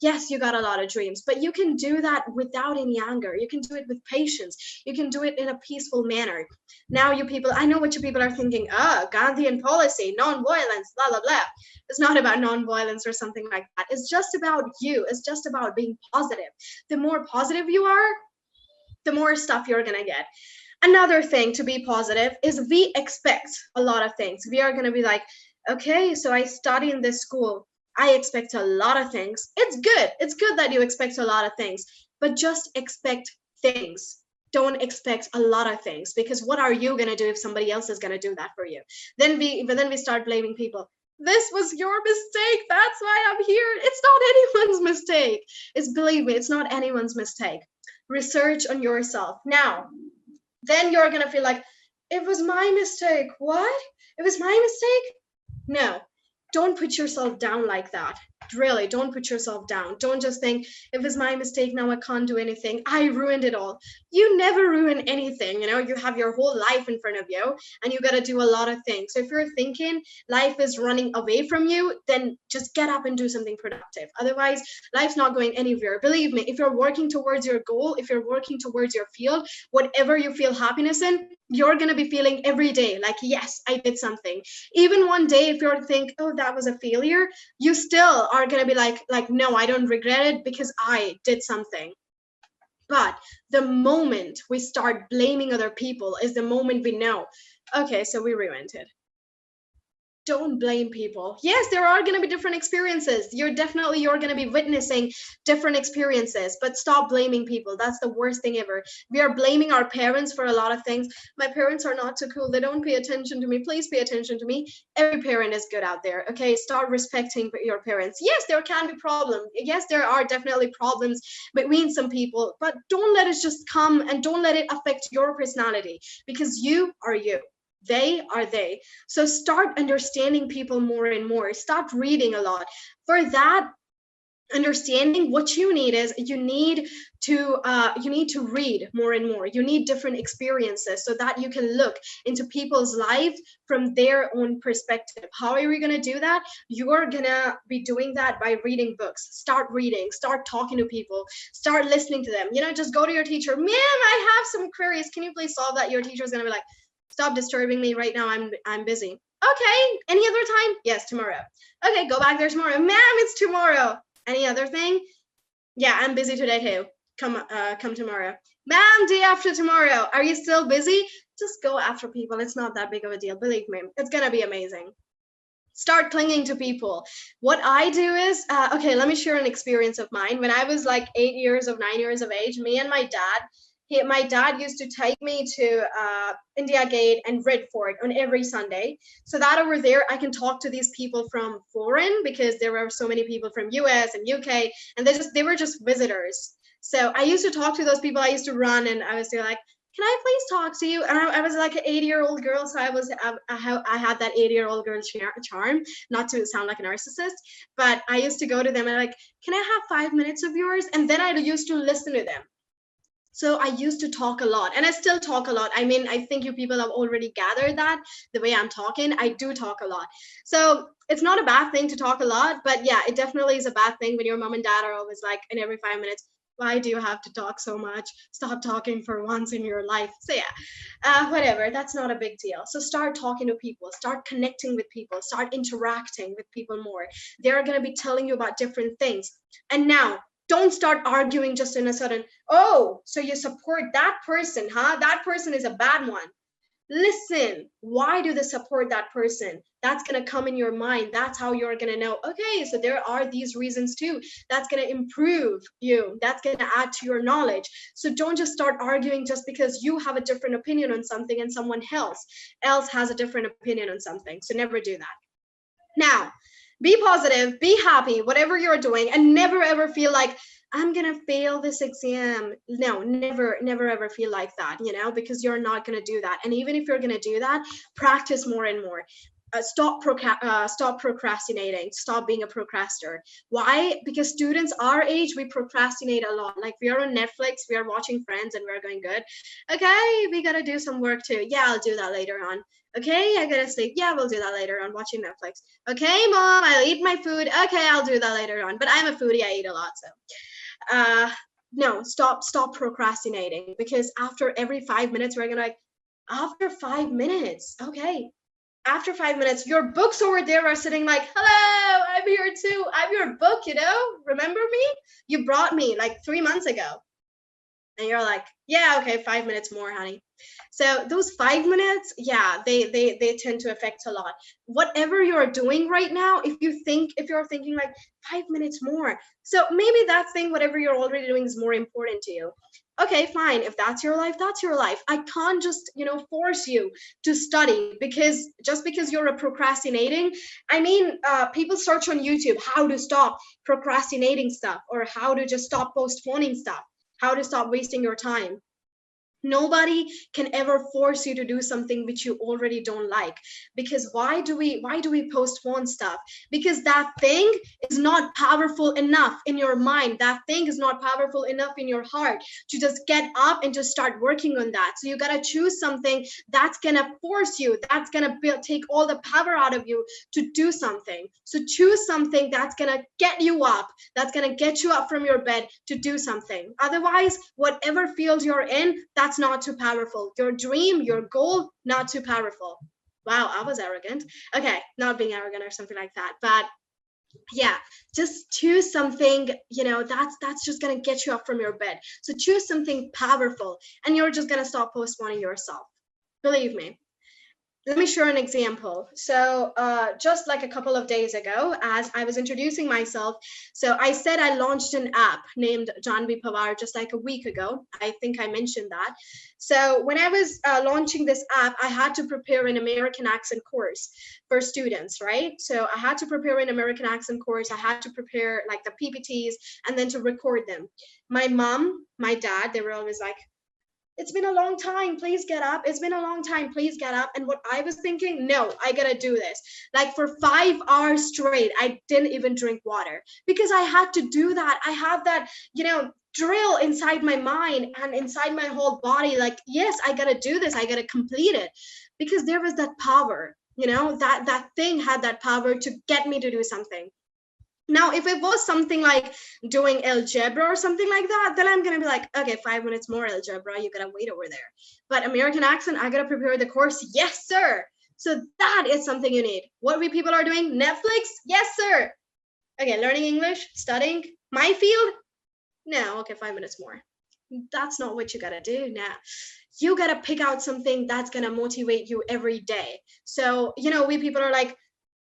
Yes, you got a lot of dreams, but you can do that without any anger. You can do it with patience. You can do it in a peaceful manner. Now, you people, I know what you people are thinking. Gandhian policy, non-violence, blah, blah, blah. It's not about non-violence or something like that. It's just about you. It's just about being positive. The more positive you are, the more stuff you're going to get. Another thing to be positive is we expect a lot of things. We are going to be like, okay, so I study in this school. I expect a lot of things. It's good. It's good that you expect a lot of things, but just expect things. Don't expect a lot of things, because what are you going to do if somebody else is going to do that for you? Then we start blaming people. This was your mistake. That's why I'm here. It's not anyone's mistake. Believe me, it's not anyone's mistake. Research on yourself. Now, then you're going to feel like, it was my mistake. What? It was my mistake? No. Don't put yourself down like that. Really, don't put yourself down. Don't just think, it was my mistake, now I can't do anything. I ruined it all. You never ruin anything. You know, you have your whole life in front of you and you got to do a lot of things. So if you're thinking life is running away from you, then just get up and do something productive. Otherwise, life's not going anywhere. Believe me, if you're working towards your goal, if you're working towards your field, whatever you feel happiness in, you're going to be feeling every day like, yes, I did something. Even one day, if you think, oh, that was a failure, you still are going to be like, no, I don't regret it because I did something. But the moment we start blaming other people is the moment we know, okay, so we ruined it. Don't blame people. Yes, there are going to be different experiences. You're going to be witnessing different experiences, but stop blaming people. That's the worst thing ever. We are blaming our parents for a lot of things. My parents are not so cool. They don't pay attention to me. Please pay attention to me. Every parent is good out there. Okay, start respecting your parents. Yes, there can be problems. Yes, there are definitely problems between some people, but don't let it just come and don't let it affect your personality, because you are you. They are they. So start understanding people more and more. Start reading a lot. For that understanding, what you need is you need to read more and more. You need different experiences so that you can look into people's lives from their own perspective. How are we going to do that? You're going to be doing that by reading books. Start reading, start talking to people, start listening to them. You know, just go to your teacher. Ma'am, I have some queries. Can you please solve that? Your teacher is going to be like, stop disturbing me right now. I'm busy. Okay. Any other time? Yes, tomorrow. Okay, go back there tomorrow. Ma'am, it's tomorrow. Any other thing? Yeah, I'm busy today too. Come tomorrow. Ma'am, day after tomorrow. Are you still busy? Just go after people. It's not that big of a deal. Believe me, it's gonna be amazing. Start clinging to people. What I do is, okay, let me share an experience of mine. When I was like 9 years of age, me and my dad used to take me to India Gate and Red Fort on every Sunday, so that over there I can talk to these people from foreign, because there were so many people from US and UK, and they were just visitors. So I used to talk to those people. I used to run, and I was like, can I please talk to you? And I was like an 80-year-old girl, so I had that 80-year-old girl charm, not to sound like a narcissist, but I used to go to them and like, can I have 5 minutes of yours? And then I used to listen to them. So I used to talk a lot, and I still talk a lot. I mean, I think you people have already gathered that the way I'm talking, I do talk a lot. So it's not a bad thing to talk a lot, but yeah, it definitely is a bad thing when your mom and dad are always like, in every 5 minutes, why do you have to talk so much? Stop talking for once in your life. So yeah, whatever, that's not a big deal. So start talking to people, start connecting with people, start interacting with people more. They're going to be telling you about different things. And now, don't start arguing just in a sudden, oh, so you support that person, huh? That person is a bad one. Listen, why do they support that person? That's going to come in your mind. That's how you're going to know, okay, so there are these reasons too. That's going to improve you. That's going to add to your knowledge. So don't just start arguing just because you have a different opinion on something and someone else has a different opinion on something. So never do that. Now, be positive, be happy, whatever you're doing, and never ever feel like, I'm going to fail this exam. No, never ever feel like that, because you're not going to do that. And even if you're going to do that, practice more and more. Stop procrastinating. Stop being a procrastinator. Why? Because students our age, we procrastinate a lot. Like we are on Netflix, we are watching Friends, and we're going good. Okay, we got to do some work too. Yeah, I'll do that later on. Okay, I gotta sleep. Yeah, we'll do that later on, watching Netflix. Okay, mom, I'll eat my food. Okay, I'll do that later on. But I'm a foodie, I eat a lot, so. No, stop procrastinating, because after every 5 minutes, we're gonna after 5 minutes, okay. After 5 minutes, your books over there are sitting like, hello, I'm here too. I'm your book, remember me? You brought me like 3 months ago. And you're like, yeah, okay, 5 minutes more, honey. So those 5 minutes, yeah, they tend to affect a lot. Whatever you're doing right now, if you're thinking like 5 minutes more, so maybe that thing, whatever you're already doing, is more important to you. Okay, fine. If that's your life, that's your life. I can't just, force you to study because you're a procrastinating. I mean, people search on YouTube how to stop procrastinating stuff, or how to just stop postponing stuff, how to stop wasting your time. Nobody can ever force you to do something which you already don't like. Because why do we postpone stuff? Because that thing is not powerful enough in your mind. That thing is not powerful enough in your heart to just get up and just start working on that. So you got to choose something that's going to force you, that's going to take all the power out of you to do something. So choose something that's going to get you up, that's going to get you up from your bed to do something. Otherwise, whatever field you're in, that's not too powerful. Your dream, your goal, not too powerful. Wow, I was arrogant. Okay, not being arrogant or something like that. But yeah, just choose something, that's just going to get you up from your bed. So choose something powerful, and you're just going to stop postponing yourself. Believe me. Let me share an example. So just like a couple of days ago, as I was introducing myself, so I said I launched an app named Jahnavi Panwar just like a week ago. I think I mentioned that. So when I was launching this app, I had to prepare an American accent course for students, right? So I had to prepare an American accent course. I had to prepare like the PPTs and then to record them. My mom, my dad, they were always like, it's been a long time, please get up. It's been a long time, please get up. And what I was thinking, no, I gotta do this. Like for 5 hours straight, I didn't even drink water because I had to do that. I have that, drill inside my mind and inside my whole body. Like, yes, I gotta do this. I gotta complete it, because there was that power, that thing had that power to get me to do something. Now, if it was something like doing algebra or something like that, then I'm going to be like, okay, 5 minutes more algebra. You got to wait over there. But American accent, I got to prepare the course. Yes, sir. So that is something you need. What we people are doing? Netflix? Yes, sir. Okay, learning English, studying, my field? No, okay, 5 minutes more. That's not what you got to do now. You got to pick out something that's going to motivate you every day. So, we people are like,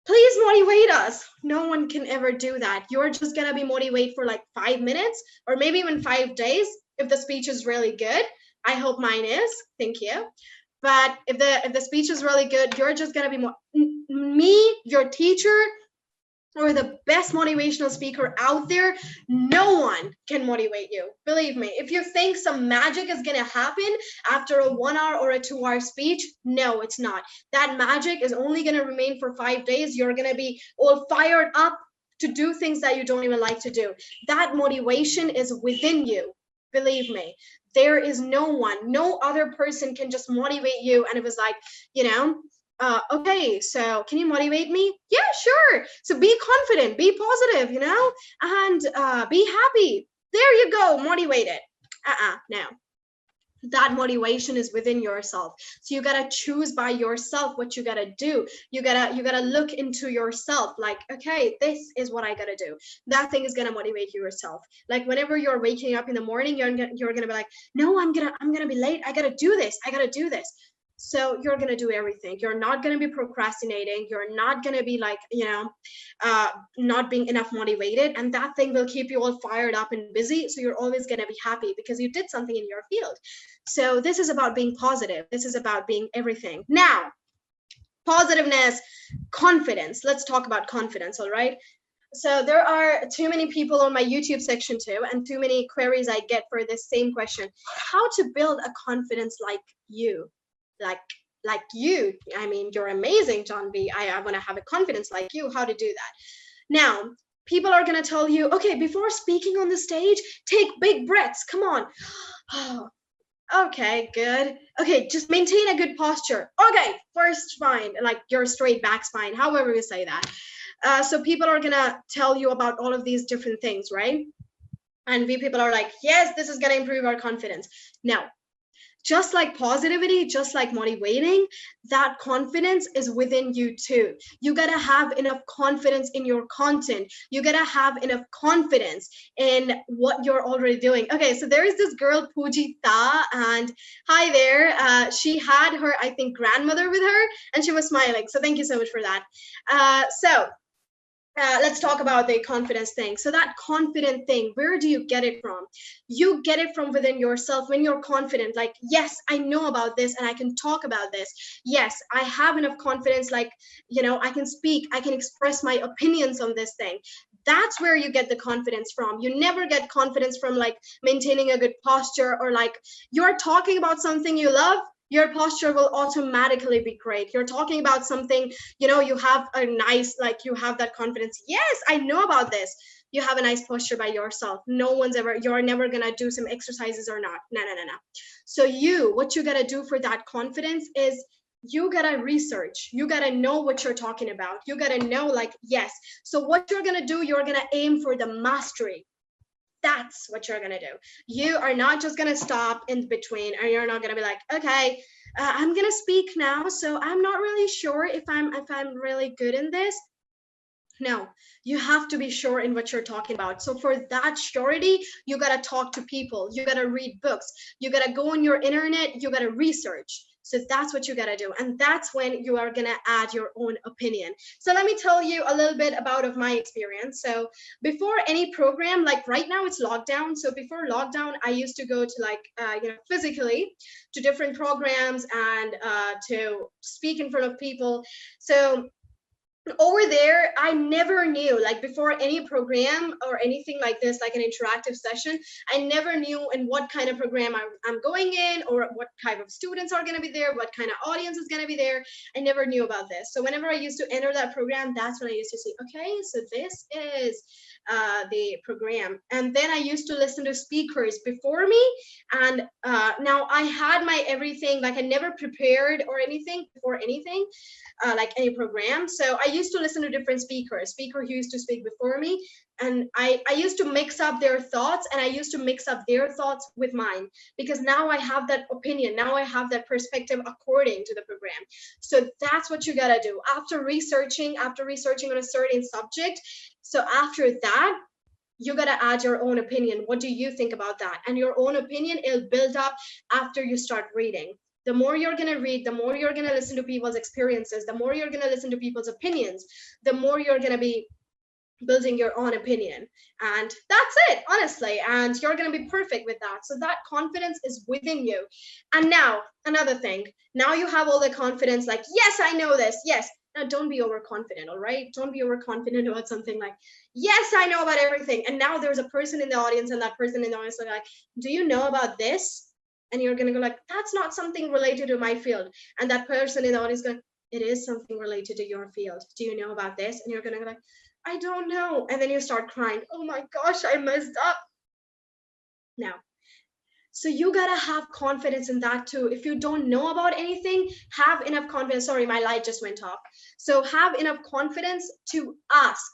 please motivate us. No one can ever do that. You're just going to be motivated for like 5 minutes or maybe even 5 days if the speech is really good. I hope mine is. Thank you. But if the speech is really good, you're just going to be me, your teacher, or the best motivational speaker out there. No one can motivate you. Believe me. If you think some magic is going to happen after a 1 hour or a 2 hour speech, no, it's not. That magic is only going to remain for 5 days. You're going to be all fired up to do things that you don't even like to do. That motivation is within you. Believe me. There is no other person can just motivate you. And it was like, okay, so can you motivate me? Yeah, sure. So be confident, be positive, and be happy. There you go, motivated. No. That motivation is within yourself. So you gotta choose by yourself what you gotta do. You gotta look into yourself like, okay, this is what I gotta do. That thing is gonna motivate you yourself. Like whenever you're waking up in the morning, you're gonna be like, no, I'm gonna be late. I gotta do this. So you're going to do everything. You're not going to be procrastinating. You're not going to be like, not being enough motivated. And that thing will keep you all fired up and busy. So you're always going to be happy because you did something in your field. So this is about being positive. This is about being everything. Now, positiveness, confidence. Let's talk about confidence, all right? So there are too many people on my YouTube section too, and too many queries I get for this same question. How to build a confidence like you? Like you. I mean, you're amazing, Jahnavi. I want to have a confidence like you. How to do that? Now, people are going to tell you, okay, before speaking on the stage, take big breaths. Come on. Oh, okay, good. Okay, just maintain a good posture. Okay, first spine, like your straight back spine, however you say that. So people are gonna tell you about all of these different things, right? And we people are like, yes, this is gonna improve our confidence. Now, just like positivity, just like motivating, that confidence is within you too. You gotta have enough confidence in your content. You gotta have enough confidence in what you're already doing. Okay, so there is this girl, Pujita, and hi there. She had her, I think, grandmother with her, and she was smiling. So thank you so much for that. Let's talk about the confidence thing. So that confident thing, where do you get it from? You get it from within yourself when you're confident, like, yes, I know about this and I can talk about this. Yes, I have enough confidence, like, I can speak, I can express my opinions on this thing. That's where you get the confidence from. You never get confidence from like maintaining a good posture, or like you're talking about something you love, your posture will automatically be great. You're talking about something, you have a nice, like you have that confidence. Yes, I know about this. You have a nice posture by yourself. You're never gonna do some exercises or not. No. So what you gotta do for that confidence is you gotta research. You gotta know what you're talking about. You gotta know, like, yes. So what you're gonna do, you're gonna aim for the mastery. That's what you're gonna do. You are not just gonna stop in between, or you're not gonna be like, okay, I'm gonna speak now, so I'm not really sure if I'm really good in this. No, you have to be sure in what you're talking about. So for that surety, you gotta talk to people, you gotta read books, you gotta go on your internet, you gotta research. So that's what you gotta do. And that's when you are gonna add your own opinion. So let me tell you a little bit about my experience. So before any program, like right now it's lockdown. So before lockdown, I used to go to like, physically to different programs and to speak in front of people. So over there, I never knew, like before any program or anything like this, like an interactive session, I never knew in what kind of program I'm going in, or what type of students are going to be there, what kind of audience is going to be there. I never knew about this. So whenever I used to enter that program, that's when I used to see, okay, so this is the program. And then I used to listen to speakers before me. And now I had my everything, like I never prepared or anything before anything, like any program. So I used to listen to different speaker who used to speak before me. And I used to mix up their thoughts, and I used to mix up their thoughts with mine, because now I have that opinion. Now I have that perspective according to the program. So that's what you gotta do after researching on a certain subject. So after that, you gotta add your own opinion. What do you think about that? And your own opinion, it'll build up after you start reading. The more you're gonna read, the more you're gonna listen to people's experiences, the more you're gonna listen to people's opinions, the more you're gonna be building your own opinion. And that's it, honestly. And you're going to be perfect with that. So that confidence is within you. And now another thing, now you have all the confidence, like, yes, I know this. Yes. Now don't be overconfident. All right. Don't be overconfident about something like, yes, I know about everything. And now there's a person in the audience, and that person in the audience is like, do you know about this? And you're going to go like, that's not something related to my field. And that person in the audience is going, it is something related to your field. Do you know about this? And you're going to go like, I don't know. And then you start crying. Oh my gosh, I messed up. Now, so you gotta have confidence in that too. If you don't know about anything, have enough confidence. Sorry, my light just went off. So have enough confidence to ask,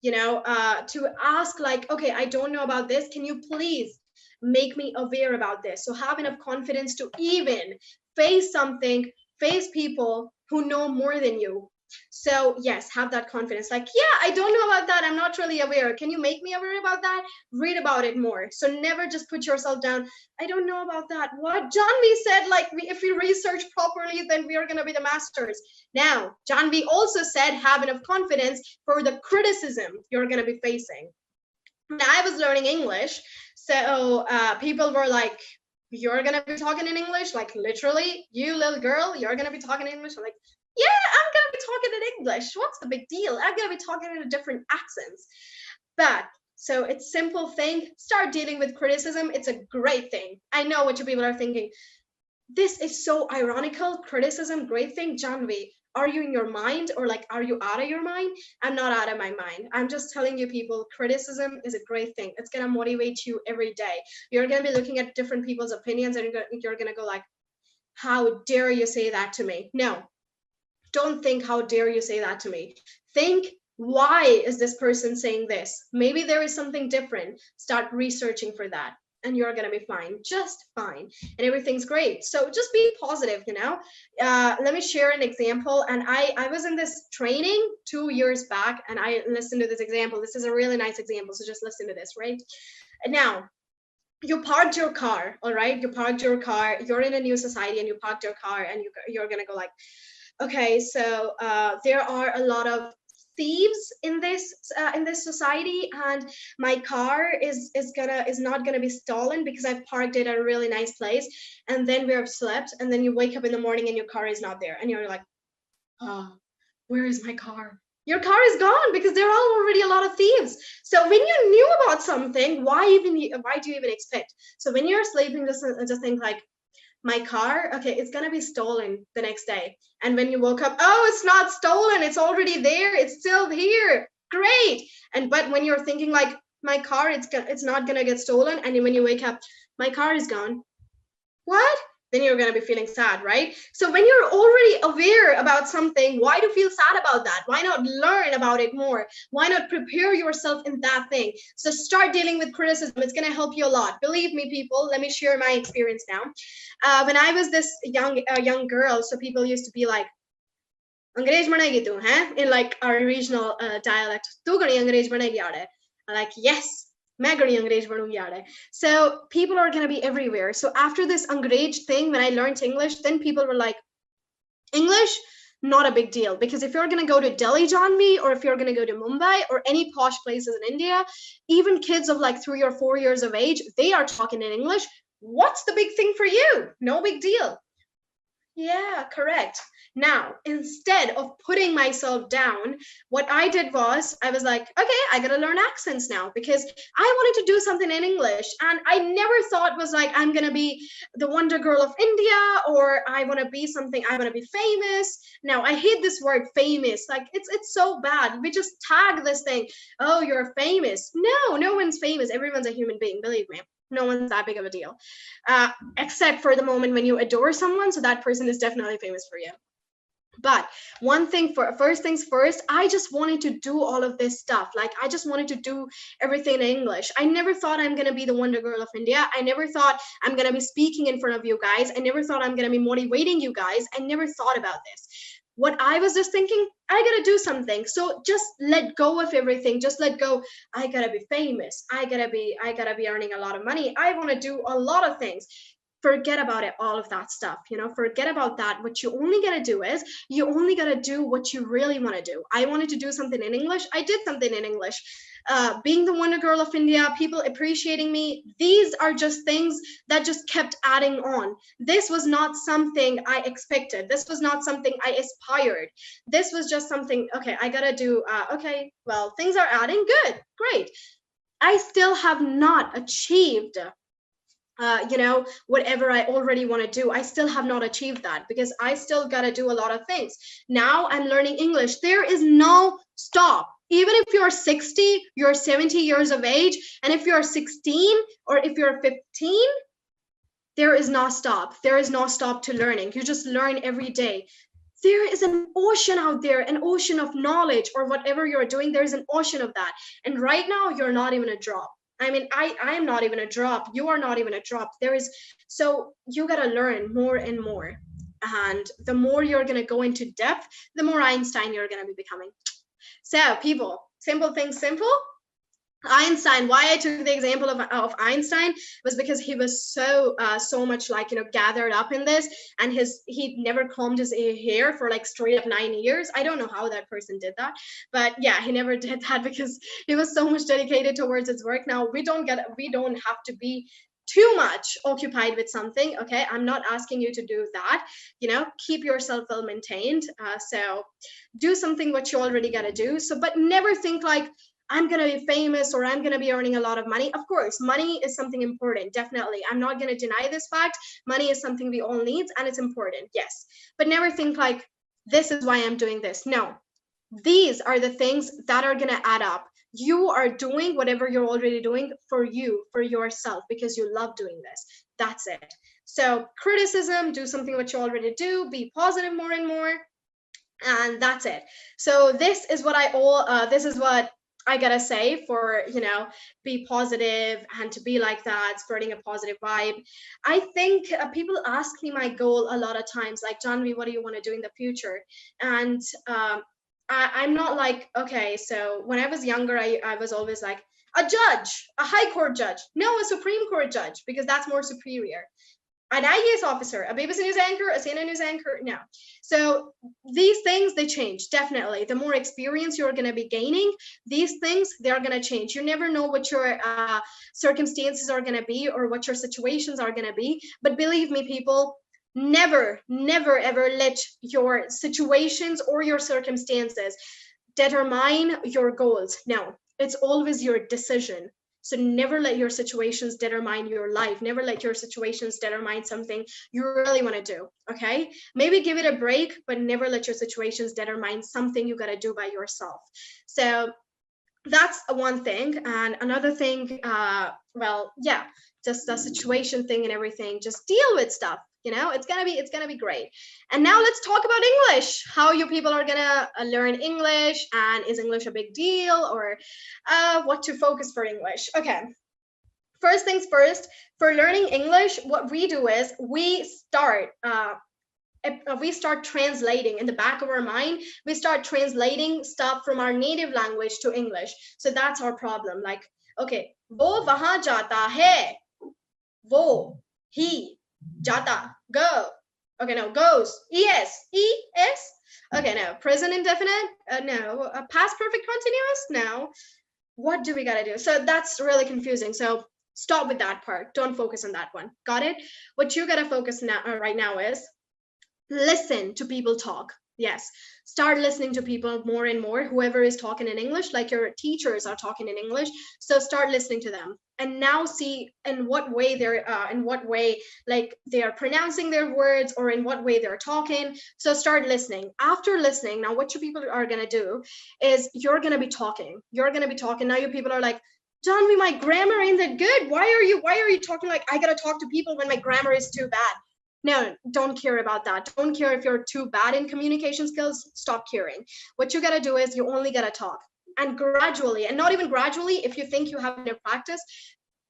to ask like, okay, I don't know about this. Can you please make me aware about this? So have enough confidence to even face something, face people who know more than you. So yes, have that confidence. Like, yeah, I don't know about that. I'm not really aware. Can you make me aware about that? Read about it more. So never just put yourself down. I don't know about that. What Jahnavi said, like, if we research properly, then we are going to be the masters. Now, Jahnavi also said, have enough confidence for the criticism you're going to be facing. When I was learning English, so people were like, you're going to be talking in English? Like, literally, you little girl, you're going to be talking in English? I'm like, yeah, I'm going to be talking in English. What's the big deal? I'm going to be talking in a different accents. But so it's simple thing. Start dealing with criticism. It's a great thing. I know what you people are thinking. This is so ironical. Criticism, great thing. Jahnavi, are you in your mind, or like, are you out of your mind? I'm not out of my mind. I'm just telling you people, criticism is a great thing. It's going to motivate you every day. You're going to be looking at different people's opinions, and you're going to go like, how dare you say that to me? No, don't think, how dare you say that to me? Think, why is this person saying this? Maybe there is something different. Start researching for that, and you're going to be fine, just fine, and everything's great. So just be positive, you know. Let me share an example. And I was in this training 2 years back, and I listened to this example. This is a really nice example, so just listen to this, right? Now, you parked your car, all right? You parked your car, you're in a new society, and you parked your car, and you're going to go like, okay, so there are a lot of thieves in this society, and my car is not gonna be stolen because I've parked it at a really nice place, and then we have slept, and then you wake up in the morning and your car is not there, and you're like, oh, where is my car? Your car is gone because there are already a lot of thieves. So when you knew about something, why do you even expect? So when you're sleeping, just think like, my car, okay, it's gonna be stolen the next day. And when you woke up, oh, it's not stolen, it's already there, it's still here, great. But when you're thinking like, my car, it's not gonna get stolen, and when you wake up, my car is gone, what? Then you're going to be feeling sad, right? So when you're already aware about something, why do you feel sad about that? Why not learn about it more? Why not prepare yourself in that thing? So start dealing with criticism. It's going to help you a lot. Believe me, people, let me share my experience now. When I was this young girl, so people used to be like, Angrez banegi tu, huh? In like our regional dialect. Tu gani Angrez banegi aade? I'm like, yes. So people are going to be everywhere. So after this Angrez thing, when I learned English, then people were like, English, not a big deal. Because if you're going to go to Delhi, Jahnavi, or if you're going to go to Mumbai or any posh places in India, even kids of like 3 or 4 years of age, they are talking in English. What's the big thing for you? No big deal. Yeah, correct. Now, instead of putting myself down, what I did was, I was like, okay, I gotta learn accents now, because I wanted to do something in English. And I never thought was like, I'm gonna be the Wonder Girl of India, or I wanna be something, I wanna be famous. Now, I hate this word famous. Like, it's so bad. We just tag this thing. Oh, you're famous. No one's famous. Everyone's a human being, believe me. No one's that big of a deal, except for the moment when you adore someone. So that person is definitely famous for you. But first things first, I just wanted to do all of this stuff. Like, I just wanted to do everything in English. I never thought I'm going to be the Wonder Girl of India. I never thought I'm going to be speaking in front of you guys. I never thought I'm going to be motivating you guys. I never thought about this. What I was just thinking, I gotta do something. So just let go of everything. Just let go. I gotta be famous. I gotta be earning a lot of money. I want to do a lot of things. Forget about it, all of that stuff, forget about that. What you only gotta do is, you only gotta do what you really want to do. I wanted to do something in English. I did something in English. Being the Wonder Girl of India, people appreciating me, these are just things that just kept adding on. This was not something I expected. This was not something I aspired. This was just something, okay, I gotta do, okay, well, things are adding, good, great. I still have not achieved whatever I already want to do. I still have not achieved that, because I still got to do a lot of things. Now I'm learning English. There is no stop. Even if you're 60, you're 70 years of age, and if you're 16 or if you're 15, there is no stop. There is no stop to learning. You just learn every day. There is an ocean out there, an ocean of knowledge, or whatever you're doing, there's an ocean of that. And right now, you're not even a drop. I mean, I am not even a drop. You are not even a drop. So you got to learn more and more. And the more you're going to go into depth, the more Einstein you're going to be becoming. So people, simple things simple. Einstein, why I took the example of Einstein was because he was so much like, gathered up in this, and he never combed his hair for like straight up 9 years. I don't know how that person did that, but yeah, he never did that because he was so much dedicated towards his work. Now we don't have to be too much occupied with something. Okay, I'm not asking you to do that. Keep yourself well maintained. So do something what you already got to do. So, but never think like, I'm going to be famous or I'm going to be earning a lot of money. Of course, money is something important. Definitely. I'm not going to deny this fact. Money is something we all need and it's important. Yes. But never think like, this is why I'm doing this. No, these are the things that are going to add up. You are doing whatever you're already doing for you, for yourself, because you love doing this. That's it. So criticism, do something what you already do, be positive more and more. And that's it. So this is what I gotta say for, be positive and to be like that, spreading a positive vibe. I think people ask me my goal a lot of times, like, Jahnavi, what do you want to do in the future? And I'm not like, okay, so when I was younger, I was always like a judge, a high court judge. No, a Supreme Court judge, because that's more superior. An IAS officer, a BBC News anchor, a CNN News anchor, no. So these things, they change, definitely. The more experience you're going to be gaining, these things, they're going to change. You never know what your circumstances are going to be or what your situations are going to be. But believe me, people, never, never, ever let your situations or your circumstances determine your goals. No, it's always your decision. So never let your situations determine your life. Never let your situations determine something you really want to do, okay? Maybe give it a break, but never let your situations determine something you got to do by yourself. So that's one thing. And another thing, just the situation thing and everything, just deal with stuff. It's gonna be great. And now let's talk about English. How you people are gonna learn English, and is English a big deal, or what to focus for English? Okay. First things first, for learning English, what we do is we start translating in the back of our mind. We start translating stuff from our native language to English. So that's our problem. Like, okay, wo wahan jata hai, wo, he, jata, go. Okay, no, goes, es. Okay, no, present indefinite, no, past perfect continuous, no. What do we gotta do? So that's really confusing. So stop with that part. Don't focus on that one. Got it? What you gotta focus now, right now, is listen to people talk. Yes, start listening to people more and more. Whoever is talking in English, like your teachers are talking in English, so start listening to them, and now see in what way like they are pronouncing their words, or in what way they're talking. So start listening. After listening, now what you people are gonna do is you're gonna be talking. Now you people are like, Jahnavi, my grammar ain't that good. Why are you talking like I gotta talk to people when my grammar is too bad? No, don't care about that. Don't care if you're too bad in communication skills. Stop caring. What you gotta do is you only gotta talk. And gradually, and not even gradually, if you think you have enough practice,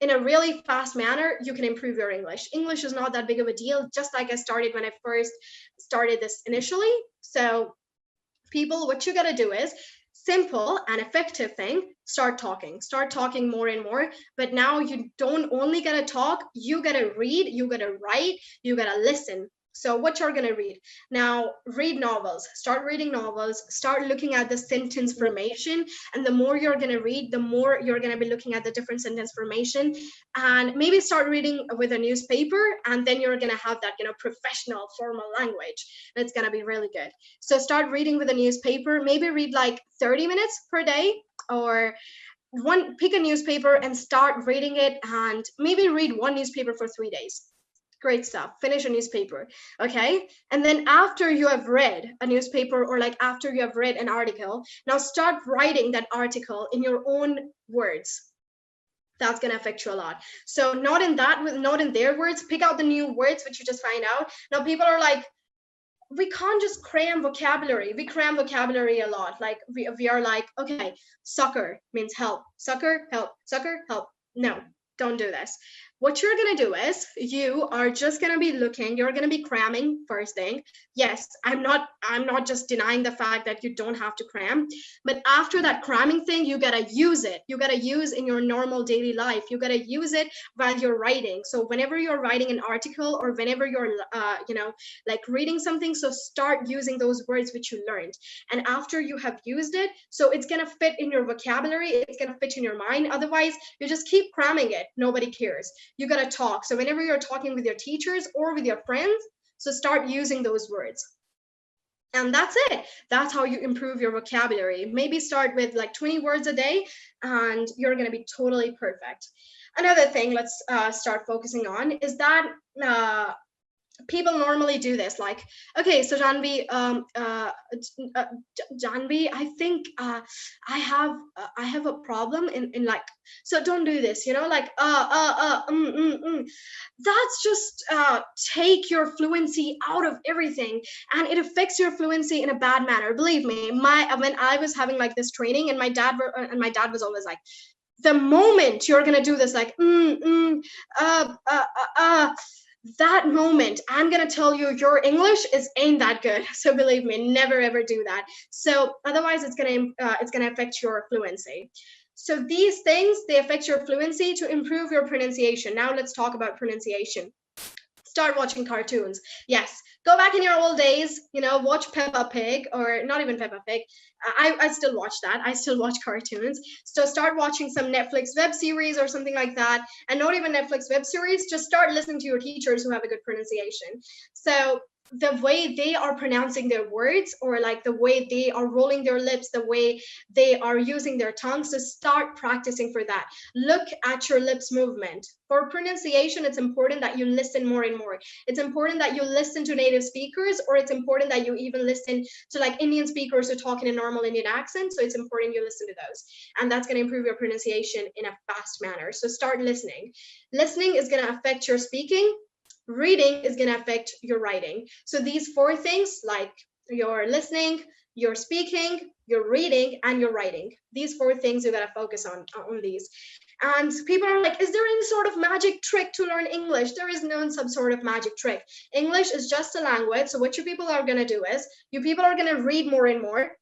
in a really fast manner, you can improve your English. English is not that big of a deal, just like I started when I first started this initially. So people, what you gotta do is, simple and effective thing, start talking more and more. But now you don't only gotta talk, you gotta read, you gotta write, you gotta listen. So what you're gonna read now, read novels, start reading novels, start looking at the sentence formation. And the more you're gonna read, the more you're gonna be looking at the different sentence formation. And maybe start reading with a newspaper, and then you're gonna have that, professional formal language. And it's gonna be really good. So start reading with a newspaper, maybe read like 30 minutes per day, or pick a newspaper and start reading it, and maybe read one newspaper for 3 days. Great stuff. Finish a newspaper. Okay. And then after you have read a newspaper, or like after you have read an article, now start writing that article in your own words. That's going to affect you a lot. So not in their words, pick out the new words which you just find out. Now people are like, we can't just cram vocabulary. We cram vocabulary a lot. Like we are like, okay, sucker means help. Sucker, help. Sucker, help. No, don't do this. What you're going to do is you are just going to be looking, you're going to be cramming first thing. Yes, I'm not just denying the fact that you don't have to cram, but after that cramming thing, you got to use it. You got to use in your normal daily life. You got to use it while you're writing. So whenever you're writing an article or whenever you're like reading something, so start using those words which you learned. And after you have used it, so it's going to fit in your vocabulary, it's going to fit in your mind. Otherwise, you just keep cramming it. Nobody cares. You got to talk. So whenever you're talking with your teachers or with your friends, so start using those words. And that's it. That's how you improve your vocabulary. Maybe start with like 20 words a day and you're going to be totally perfect. Another thing let's start focusing on is that people normally do this, like, okay, so Jahnavi, Jahnavi, I think I have a problem in like, so don't do this, like that's just take your fluency out of everything, and it affects your fluency in a bad manner. Believe me, when I was having like this training, and my dad was always like, the moment you're gonna do this, like that moment, I'm gonna tell you your English ain't that good. So believe me, never ever do that. So otherwise, it's gonna affect your fluency. So these things, they affect your fluency to improve your pronunciation. Now let's talk about pronunciation. Start watching cartoons. Yes, go back in your old days, watch Peppa Pig, or not even Peppa Pig. I still watch that. I still watch cartoons. So start watching some Netflix web series or something like that. And not even Netflix web series, just start listening to your teachers who have a good pronunciation. So the way they are pronouncing their words, or like the way they are rolling their lips, the way they are using their tongues, so start practicing for that. Look at your lips movement. For pronunciation, it's important that you listen more and more. It's important that you listen to native speakers, or it's important that you even listen to like Indian speakers who talk in a normal Indian accent. So it's important you listen to those, and that's going to improve your pronunciation in a fast manner. So start listening. Listening is going to affect your speaking. Reading is going to affect your writing. So these four things, like your listening, your speaking, your reading, and your writing, these four things you got to focus on these. And people are like, is there any sort of magic trick to learn English? There is no some sort of magic trick. English is just a language. So what you people are going to do is, you people are going to read more and more.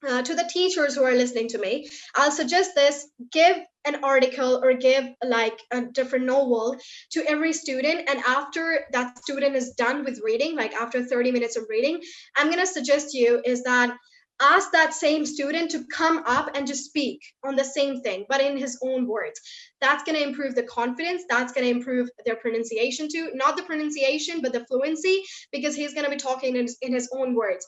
To the teachers who are listening to me, I'll suggest this: give an article or give like a different novel to every student, and after that student is done with reading, like after 30 minutes of reading, I'm going to suggest you is that ask that same student to come up and just speak on the same thing, but in his own words. That's going to improve the confidence. That's going to improve their pronunciation too. Not the pronunciation, but the fluency, because he's going to be talking in his own words.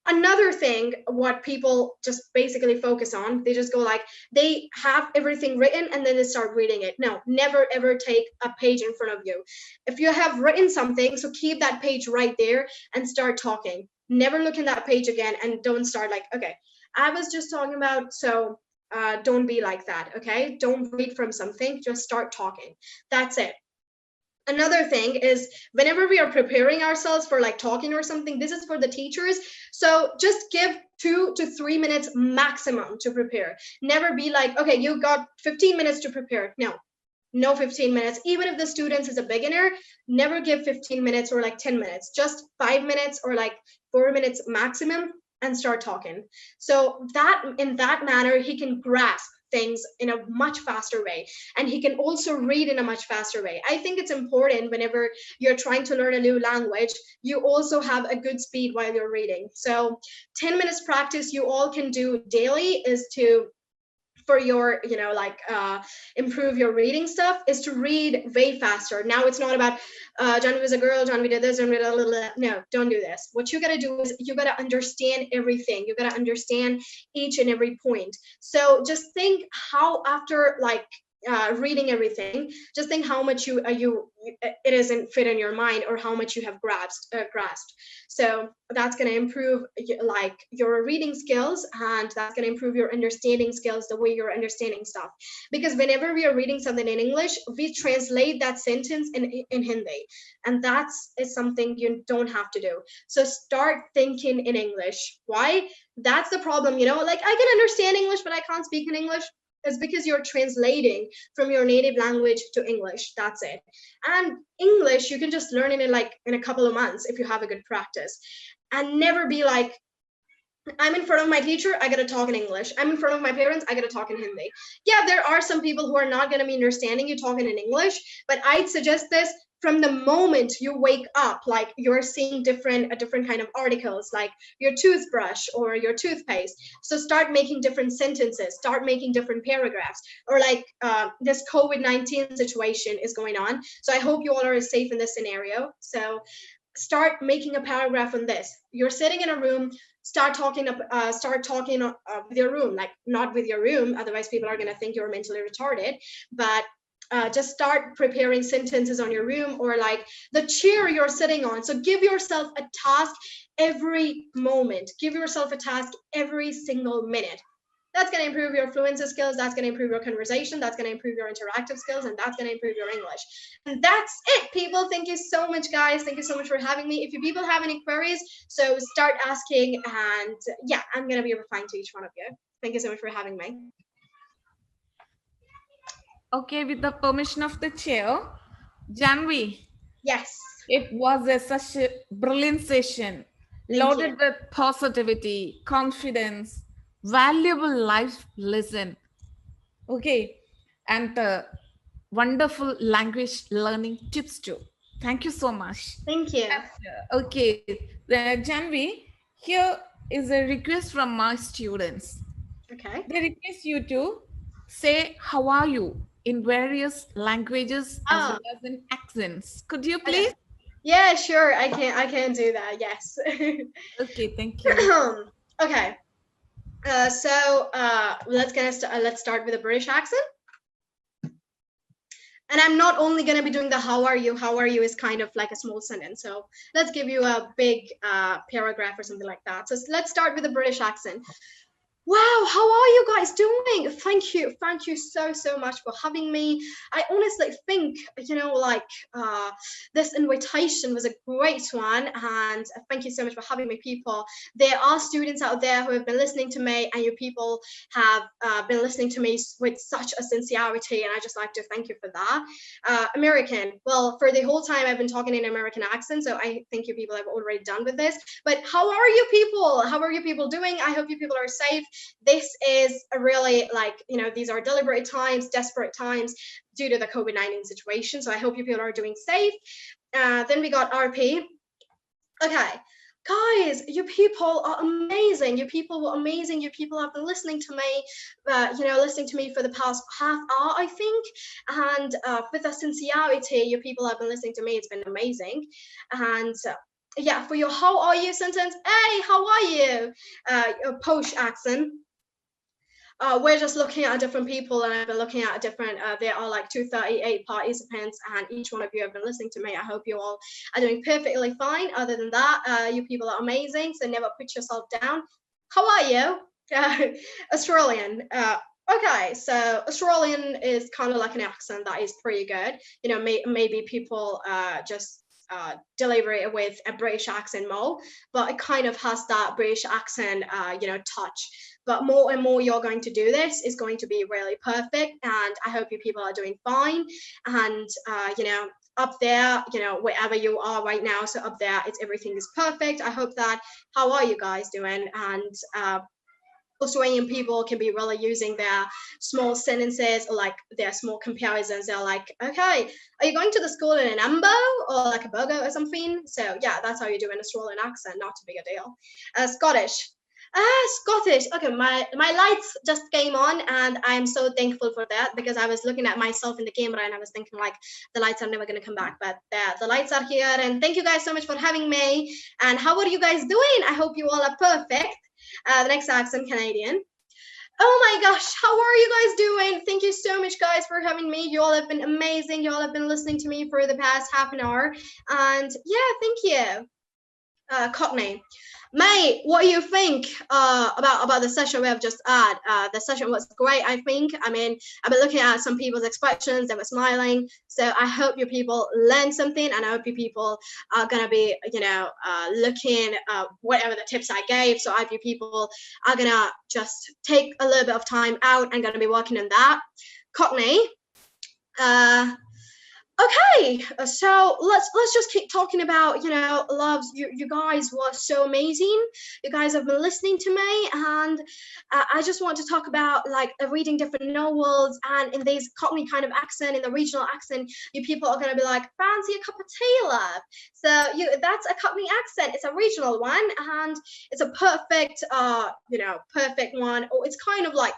Another thing, what people just basically focus on, they just go like, they have everything written and then they start reading it. No, never ever take a page in front of you. If you have written something, so keep that page right there and start talking. Never look in that page again, and don't start like, okay, I was just talking about, so don't be like that, okay? Don't read from something, just start talking. That's it. Another thing is, whenever we are preparing ourselves for like talking or something, this is for the teachers. So just give 2 to 3 minutes maximum to prepare. Never be like, okay, you got 15 minutes to prepare. No 15 minutes. Even if the student is a beginner, never give 15 minutes or like 10 minutes, just 5 minutes or like 4 minutes maximum, and start talking. So that in that manner, he can grasp things in a much faster way, and he can also read in a much faster way. I think it's important whenever you're trying to learn a new language, you also have a good speed while you're reading. So 10 minutes practice you all can do daily is to, for your improve your reading stuff, is to read way faster. Now it's not about Jahnavi was a girl, Jahnavi did this, Jahnavi did a little. No, don't do this. What you got to do is you got to understand everything. You got to understand each and every point. So just think how after like reading everything, just think how much it isn't fit in your mind, or how much you have grasped. So that's going to improve like your reading skills, and that's going to improve your understanding skills, the way you're understanding stuff. Because whenever we are reading something in English, we translate that sentence in Hindi, and is something you don't have to do. So start thinking in English. Why? That's the problem, like I can understand English, but I can't speak in English. It's because you're translating from your native language to English. That's it. And English, you can just learn it in a couple of months if you have a good practice. And never be like, I'm in front of my teacher, I gotta talk in English. I'm in front of my parents, I gotta talk in Hindi. Yeah, there are some people who are not gonna be understanding you talking in English, but I'd suggest this from the moment you wake up, like you're seeing different kind of articles, like your toothbrush or your toothpaste. So start making different sentences, start making different paragraphs, or like this COVID-19 situation is going on. So I hope you all are safe in this scenario. So start making a paragraph on this. You're sitting in a room, start talking with your room, like not with your room, otherwise people are going to think you're mentally retarded, but just start preparing sentences on your room or like the chair you're sitting on. So give yourself a task every moment, give yourself a task every single minute. That's going to improve your fluency skills, that's going to improve your conversation, that's going to improve your interactive skills, and that's going to improve your English. And that's it, people. Thank you so much, guys. Thank you so much for having me. If you people have any queries, so start asking, and yeah, I'm going to be replying to each one of you. Thank you so much for having me. Okay, with the permission of the chair, Jahnavi. Yes. It was such a brilliant session, loaded with positivity, confidence, valuable life lesson. Okay, and wonderful language learning tips too. Thank you so much. Thank you. Okay, Jahnavi, here is a request from my students. Okay. They request you to say how are you in various languages as well as in accents. Could you please? Okay. Yeah, sure. I can do that. Yes. Okay, thank you. Okay. So let's start with a British accent. And I'm not only going to be doing the how are you. How are you is kind of like a small sentence. So let's give you a big paragraph or something like that. So let's start with a British accent. Wow, how are you guys doing? Thank you so much for having me. I honestly think, this invitation was a great one, and thank you so much for having me, people. There are students out there who have been listening to me, and you people have been listening to me with such a sincerity, and I just like to thank you for that. American, well, for the whole time I've been talking in American accent, so I think you people have already done with this, but how are you people? How are you people doing? I hope you people are safe. This is a really these are deliberate times, desperate times due to the COVID-19 situation. So I hope you people are doing safe. Then we got RP. Okay, guys, you people are amazing. You people were amazing. You people have been listening to me, listening to me for the past half hour, I think. And with a sincerity, you people have been listening to me. It's been amazing. And yeah, for your how are you sentence, hey, how are you? Your posh accent. We're just looking at different people, and I've been looking at different, there are like 238 participants, and each one of you have been listening to me. I hope you all are doing perfectly fine. Other than that, you people are amazing, so never put yourself down. How are you? Australian. Okay, so Australian is kind of like an accent that is pretty good. Maybe people just deliver it with a British accent more, but it kind of has that British accent, touch. But more and more you're going to do this is going to be really perfect, and I hope you people are doing fine. And up there, wherever you are right now, so up there, everything is perfect. I hope that. How are you guys doing? And Australian people can be really using their small sentences or like their small comparisons. They're like, okay, are you going to the school in an ambo or like a burger or something? So yeah, that's how you do an Australian accent, not too big a deal. Scottish. Scottish. Okay, my lights just came on, and I'm so thankful for that, because I was looking at myself in the camera and I was thinking like the lights are never going to come back, but the lights are here. And thank you guys so much for having me. And how are you guys doing? I hope you all are perfect. The next accent, Canadian. Oh my gosh, how are you guys doing? Thank you so much, guys, for having me. You all have been amazing. You all have been listening to me for the past half an hour, and yeah, thank you. Cockney. May, what do you think about the session we have just had? The session was great, I think. I mean, I've been looking at some people's expressions, they were smiling. So I hope you people learned something, and I hope you people are gonna be, looking whatever the tips I gave. So I hope you people are gonna just take a little bit of time out and gonna be working on that. Cockney. Okay, so let's just keep talking about, loves. You guys were so amazing. You guys have been listening to me, and I just want to talk about like reading different novels, and in these Cockney kind of accent, in the regional accent, you people are gonna be like, fancy a cup of tea, love. So that's a Cockney accent. It's a regional one, and it's a perfect, perfect one. Or it's kind of like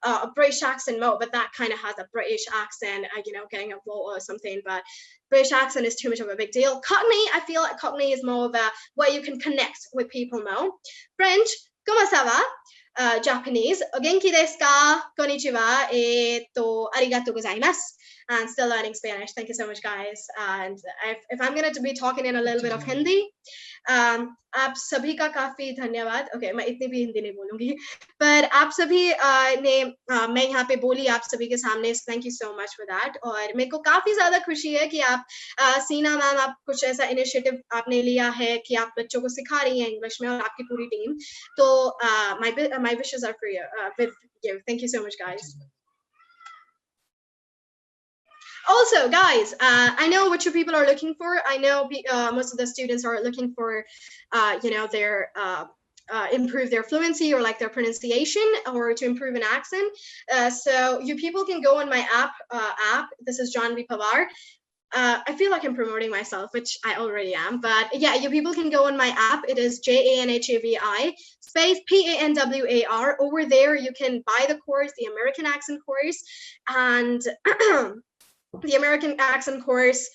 a British accent mode, but that kind of has a British accent, getting a vote or something. But British accent is too much of a big deal. Cockney, I feel like Cockney is more of a way you can connect with people more. French, como ça va? Japanese, o genki desu ka? Konnichiwa, arigatou gozaimasu. And still learning Spanish. Thank you so much, guys. And if I'm going to be talking in a little bit of Hindi, आप सभी का काफी धन्यवाद. Okay, मैं इतनी भी हिंदी नहीं बोलूंगी, but आप सभी ने मैं यहाँ पे बोली आप सभी के सामने. Thank you so much for that. और मेरे को काफी ज्यादा खुशी है कि आप सीना मैम, आप कुछ ऐसा इनिशिएटिव आपने लिया है कि आप बच्चों को सिखा रही हैं इंग्लिश में, और आपकी पूरी टीम. तो my wishes are for you, with you. Thank you so much, guys. Also, guys, I know what you people are looking for. I know most of the students are looking for, their improve their fluency or like their pronunciation, or to improve an accent. So you people can go on my app. This is Jahnavi Panwar. I feel like I'm promoting myself, which I already am, but yeah, you people can go on my app. It is JANHAVI space PANWAR. Over there, you can buy the course, the American accent course, and the American accent course.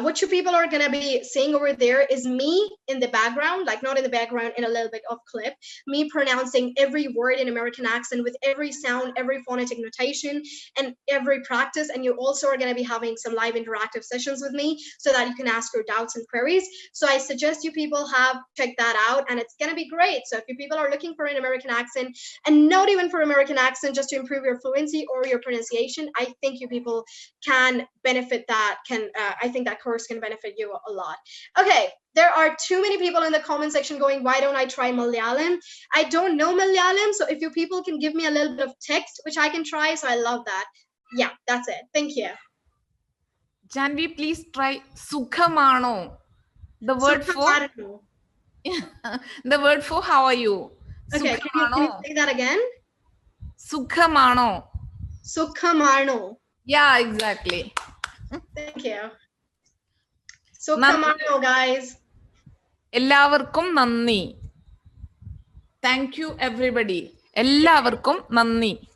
What you people are going to be seeing over there is me in the background, like not in the background, in a little bit of clip, me pronouncing every word in American accent with every sound, every phonetic notation, and every practice. And you also are going to be having some live interactive sessions with me so that you can ask your doubts and queries. So I suggest you people check that out, and it's going to be great. So if you people are looking for an American accent, and not even for American accent, just to improve your fluency or your pronunciation, I think you people can benefit that. I think that course can benefit you a lot. Okay, there are too many people in the comment section going, why don't I try Malayalam? I don't know Malayalam, so if you people can give me a little bit of text, which I can try, so I love that. Yeah, that's it. Thank you. Janvi, please try Sukhamano. The word for the word for how are you? Okay, can you say that again? Sukhamano. Sukhamano. Yeah, exactly. Thank you. Sukhamano, guys. Ellavarkum nanni. Thank you, everybody. Ellavarkum nanni.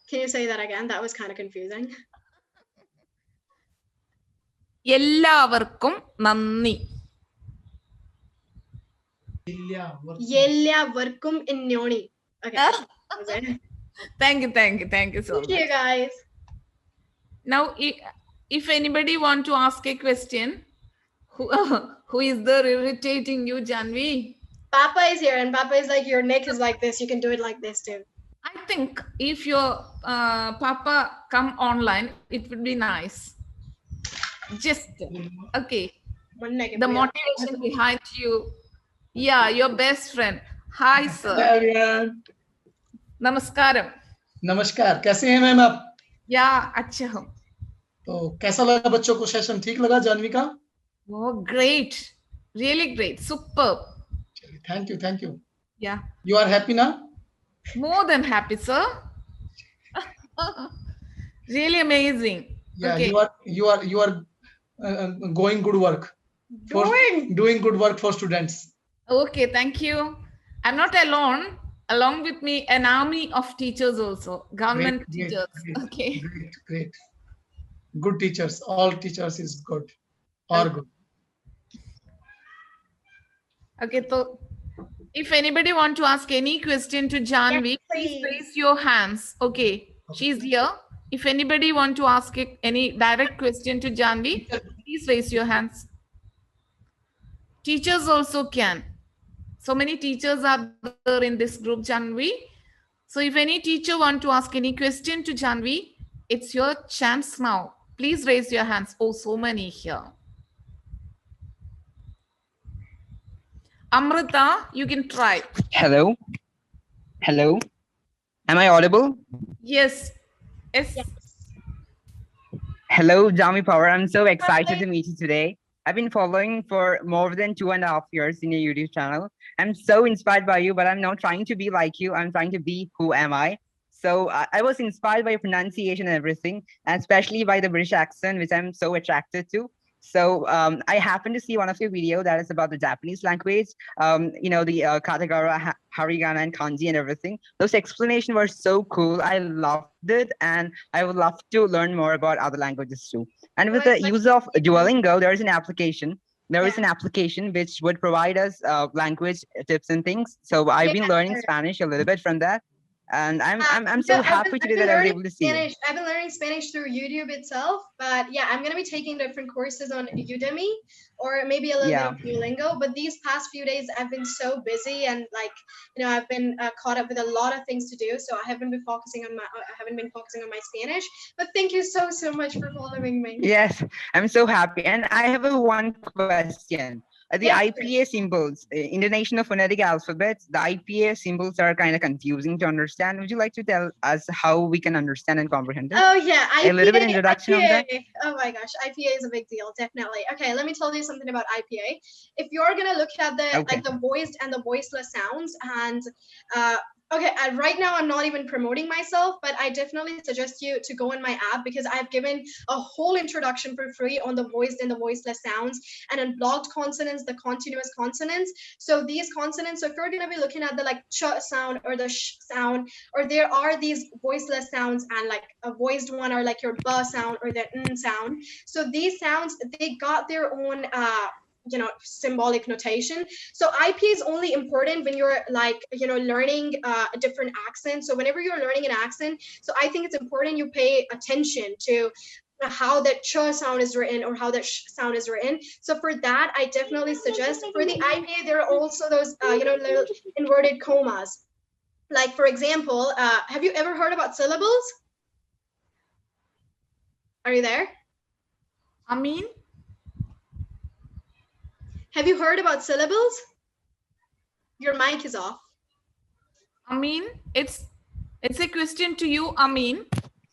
Can you say that again? That was kind of confusing. Ellavarkum nanni. Yellavarkum innoni. Okay. That was it. Thank you so much. Thank you, guys. Now, if anybody want to ask a question, who is there irritating you, Janvi? Papa is here, and Papa is like, your neck is like this. You can do it like this too. I think if your Papa come online, it would be nice. Just, okay. The motivation behind you. Yeah, your best friend. Hi, sir. Hi, everyone. Namaskaram. नमस्कार, कैसे हैं ma'am आप? Yeah, अच्छा हूँ. तो कैसा लगा बच्चों को सेशन? ठीक लगा जानवी का? Oh, great. Really great. Superb. Thank you. Yeah. You are happy now? More than happy, sir. Really amazing. Yeah, okay. you are going good work. Doing good work for students. Okay, thank you. I'm not alone. Along with me, an army of teachers also. Government teachers. Okay. Great. Good teachers. All teachers is good. Or good. Okay, so if anybody want to ask any question to Jahnavi, please raise your hands. Okay, she's here. If anybody want to ask any direct question to Jahnavi, please raise your hands. Teachers also can. So many teachers are there in this group, Jahnavi. So if any teacher want to ask any question to Jahnavi, it's your chance now. Please raise your hands. Oh, so many here. Amrita, you can try. Hello. Hello. Am I audible? Yes. Yes. Hello, Jahnavi Panwar. I'm so excited to meet you today. I've been following for more than 2.5 years in your YouTube channel. I'm so inspired by you, but I'm not trying to be like you. I'm trying to be who am I. So I was inspired by your pronunciation and everything, and especially by the British accent, which I'm so attracted to. So I happened to see one of your videos that is about the Japanese language, the katakana, harigana, and kanji and everything. Those explanations were so cool. I loved it, and I would love to learn more about other languages too. And with the use of Duolingo, there is an application. There is an application which would provide us language tips and things. So I've been learning Spanish a little bit from that. And I'm so happy today that I was able to see it. I've been learning Spanish through YouTube itself, but yeah, I'm gonna be taking different courses on Udemy or maybe a little bit of Duolingo. But these past few days, I've been so busy and I've been caught up with a lot of things to do, so I haven't been focusing on my Spanish. But thank you so much for following me. Yes, I'm so happy, and I have one question. The IPA symbols, International Phonetic Alphabet, the IPA symbols are kind of confusing to understand. Would you like to tell us how we can understand and comprehend it? Oh yeah, IPA, a little bit introduction IPA. on that? Oh my gosh, IPA is a big deal, definitely. Okay, let me tell you something about IPA. If you're gonna look at the the voiced and the voiceless sounds, and right now I'm not even promoting myself, but I definitely suggest you to go on my app because I've given a whole introduction for free on the voiced and the voiceless sounds, and on blocked consonants, the continuous consonants. So these consonants, so if you're gonna be looking at the ch sound or the sh sound, or there are these voiceless sounds and a voiced one, or your b sound or the n sound. So these sounds, they got their own symbolic notation. So IP is only important when you're learning a different accent. So whenever you're learning an accent, so I think it's important you pay attention to how that ch sound is written or how that sh sound is written. So for that, I definitely suggest for the IPA, there are also those little inverted commas. Like for example, have you ever heard about syllables? Are you there? Amin? Have you heard about syllables? Your mic is off. Amin, it's a question to you, Amin.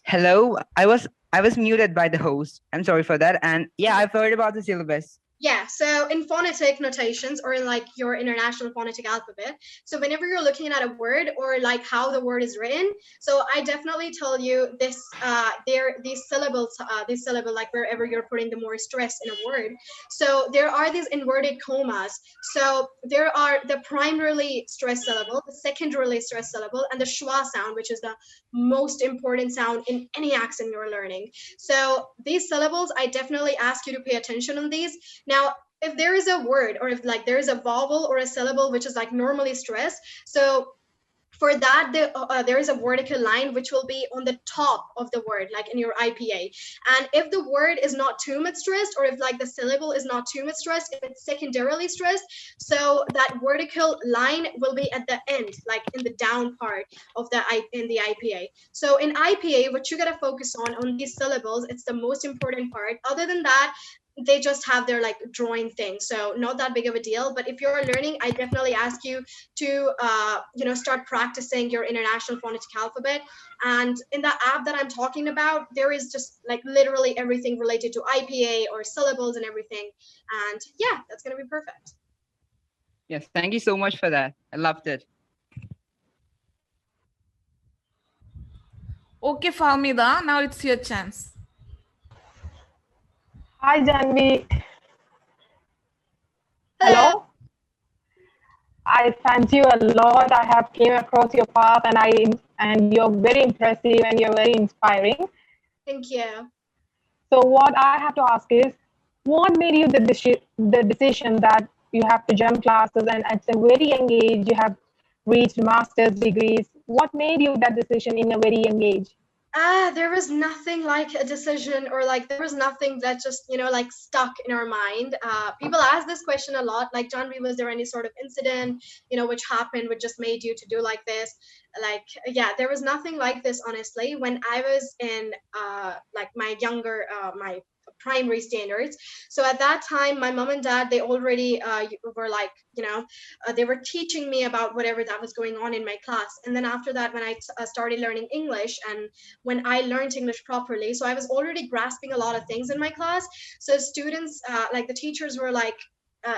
Hello, I was muted by the host. I'm sorry for that. And yeah, I've heard about the syllabus. Yeah, so in phonetic notations or in your international phonetic alphabet, so whenever you're looking at a word or how the word is written, so I definitely tell you this, these syllables, wherever you're putting the more stress in a word. So there are these inverted commas. So there are the primarily stressed syllable, the secondarily stressed syllable, and the schwa sound, which is the most important sound in any accent you're learning. So these syllables, I definitely ask you to pay attention on these. Now, if there is a word or if there is a vowel or a syllable which is normally stressed, so for that, there is a vertical line which will be on the top of the word, in your IPA. And if the word is not too much stressed, or if the syllable is not too much stressed, if it's secondarily stressed, so that vertical line will be at the end, in the down part of the IPA. So in IPA, what you gotta focus on these syllables, it's the most important part. Other than that, they just have their drawing thing, so not that big of a deal. But if you're learning, I definitely ask you to start practicing your international phonetic alphabet. And in the app that I'm talking about, there is just literally everything related to IPA or syllables and everything. And yeah, that's gonna be perfect. Yes, thank you so much for that. I loved it. Okay, Fahmida, now it's your chance. Hi, Jahnavi. Hello. I fancy you a lot. I have came across your path, and you're very impressive and you're very inspiring. Thank you. So what I have to ask is, what made you the decision that you have to jump classes, and at a very young age you have reached master's degrees? What made you that decision in a very young age? There was nothing like a decision, or like there was nothing that just, like stuck in our mind. People ask this question a lot, like, Janvi, was there any sort of incident, which happened, which just made you to do like this? Like, yeah, there was nothing like this, honestly. When I was in like my younger, my primary standards. So at that time, my mom and dad, they already were like, they were teaching me about whatever that was going on in my class. And then after that, when I started learning English, and when I learned English properly, so I was already grasping a lot of things in my class. So students, like the teachers were like,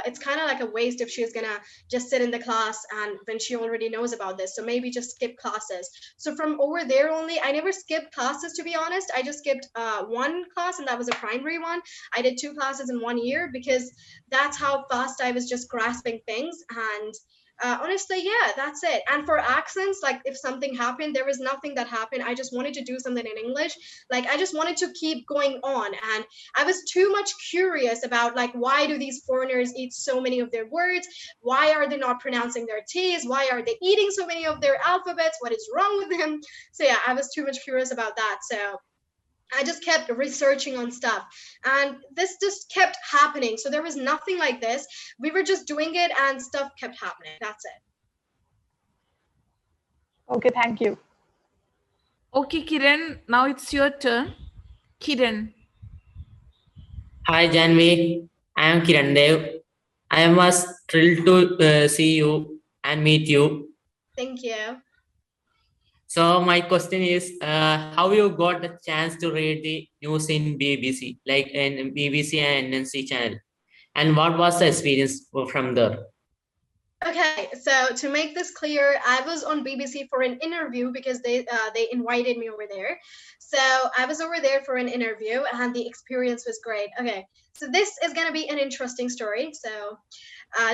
it's kind of like a waste if she's gonna just sit in the class and when she already knows about this. So maybe just skip classes. So from over there only, I never skipped classes, to be honest. I just skipped one class, and that was a primary one. I did 2 classes in 1 year because that's how fast I was just grasping things. And honestly, yeah, that's it. And for accents, like if something happened, there was nothing that happened. I just wanted to do something in English. Like I just wanted to keep going on. And I was too much curious about, like, why do these foreigners eat so many of their words? Why are they not pronouncing their T's? Why are they eating so many of their alphabets? What is wrong with them? So yeah, I was too much curious about that. So I just kept researching on stuff, and this just kept happening. So there was nothing like this. We were just doing it and stuff kept happening. That's it. Okay, thank you. Okay, Kiran, now it's your turn. Kiran. Hi Janvi, I am Kiran Dev. I was thrilled to see you and meet you. Thank you. So my question is, how you got the chance to read the news in BBC, like in BBC and NNC channel, and what was the experience from there? Okay, so to make this clear, I was on BBC for an interview because they invited me over there. So I was over there for an interview, and the experience was great. Okay, so this is gonna be an interesting story. So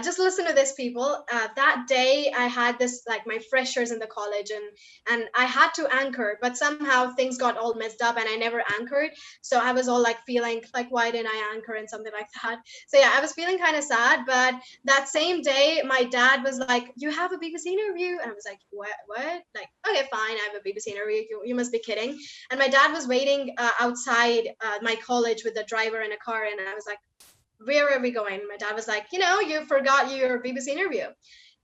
just listen to this, people. That day I had this, like, my freshers in the college, and I had to anchor, but somehow things got all messed up and I never anchored. So I was all like feeling like, why didn't I anchor and something like that. So yeah, I was feeling kind of sad. But that same day my dad was like, you have a BBC interview? And I was like, what? Like, okay, fine, I have a BBC interview. You must be kidding. And my dad was waiting outside my college with the driver in a car, and I was like, where are we going? My dad was like, you forgot your BBC interview.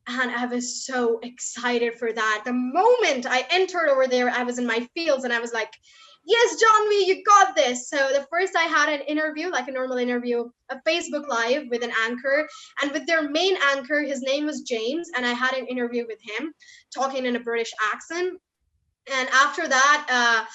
And I was so excited for that. The moment I entered over there, I was in my fields, and I was like, yes, Jahnavi, you got this. So the first I had an interview, like a normal interview, a Facebook Live with an anchor, and with their main anchor. His name was James, and I had an interview with him talking in a British accent. And after that,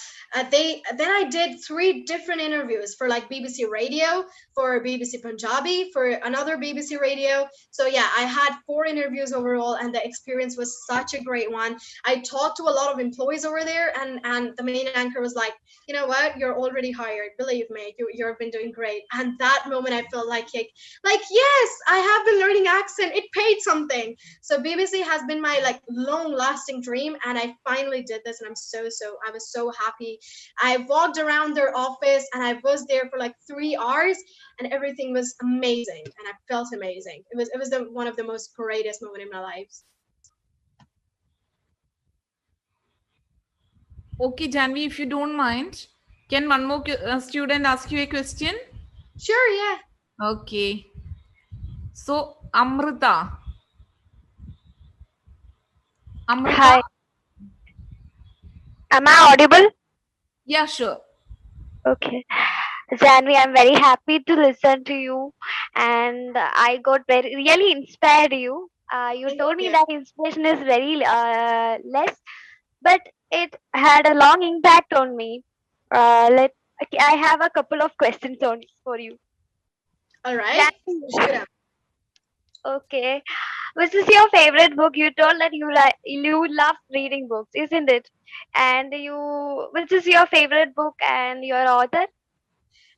then I did 3 different interviews for like BBC Radio, for BBC Punjabi, for another BBC Radio. So yeah, I had 4 interviews overall, and the experience was such a great one. I talked to a lot of employees over there, and the main anchor was like, you know what, you're already hired. Believe me, you've been doing great. And that moment, I felt like yes, I have been learning accent. It paid something. So BBC has been my like long-lasting dream, and I finally did this. And I was so happy. I walked around their office, and I was there for like 3 hours, and everything was amazing, and I felt amazing. It was one of the most greatest moments in my life. Okay, Janvi, if you don't mind, can one more student ask you a question? Sure, yeah. Okay. So, Amrita. Hi. Am I audible? Yeah, sure. Okay. Janvi, I'm very happy to listen to you, and I got really inspired you. You told me that inspiration is very less, but it had a long impact on me. I have a couple of questions for you. All right. Okay. Which is your favorite book? You told that you love reading books, isn't it? And which is your favorite book and your author?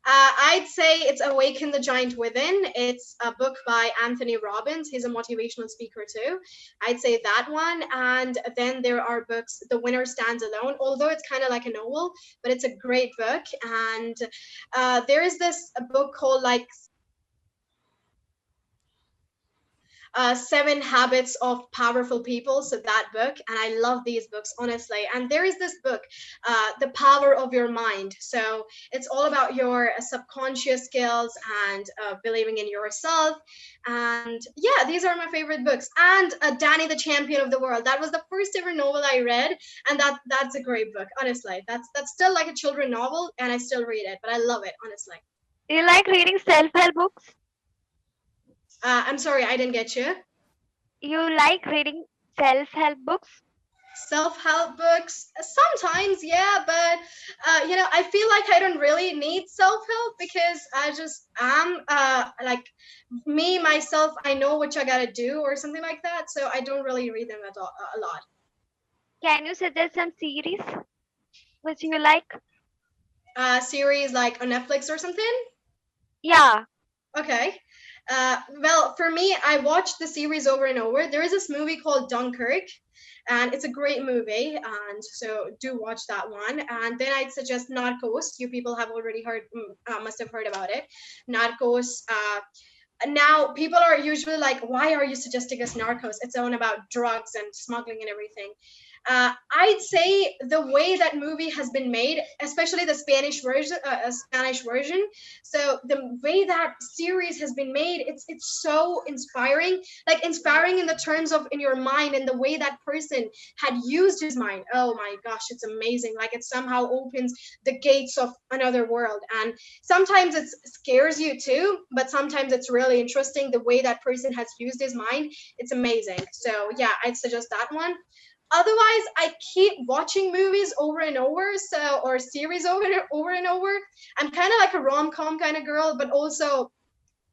I'd say it's Awaken the Giant Within. It's a book by Anthony Robbins. He's a motivational speaker too. I'd say that one. And then there are books, The Winner Stands Alone, although it's kind of like a novel, but it's a great book. And there is this book called Seven Habits of Powerful People. So that book, and I love these books, honestly. And there is this book, The Power of Your Mind. So it's all about your subconscious skills and believing in yourself. And yeah, these are my favorite books. And Danny the Champion of the World. That was the first ever novel I read, and that's a great book. Honestly, that's still like a children novel, and I still read it. But I love it, honestly. Do you like reading self-help books? I'm sorry, I didn't get you. You like reading self-help books? Self-help books sometimes, yeah, but I feel like I don't really need self-help because I just am like me myself, I know what I gotta do or something like that, so I don't really read them at all, a lot. Can you suggest some series which you like? Series like on Netflix or something? Yeah. Okay. Well, for me, I watched the series over and over. There is this movie called Dunkirk, and it's a great movie, and so do watch that one. And then I'd suggest Narcos. You people have already heard, must have heard about it. Narcos. Now people are usually like, why are you suggesting us Narcos? It's all about drugs and smuggling and everything. I'd say the way that movie has been made, especially the Spanish version. So the way that series has been made, it's so inspiring. Like inspiring in the terms of in your mind and the way that person had used his mind. Oh my gosh, it's amazing. Like it somehow opens the gates of another world. And sometimes it scares you too, but sometimes it's really interesting the way that person has used his mind. It's amazing. So yeah, I'd suggest that one. Otherwise, I keep watching movies over and over, or series over and over. I'm kind of like a rom-com kind of girl, but also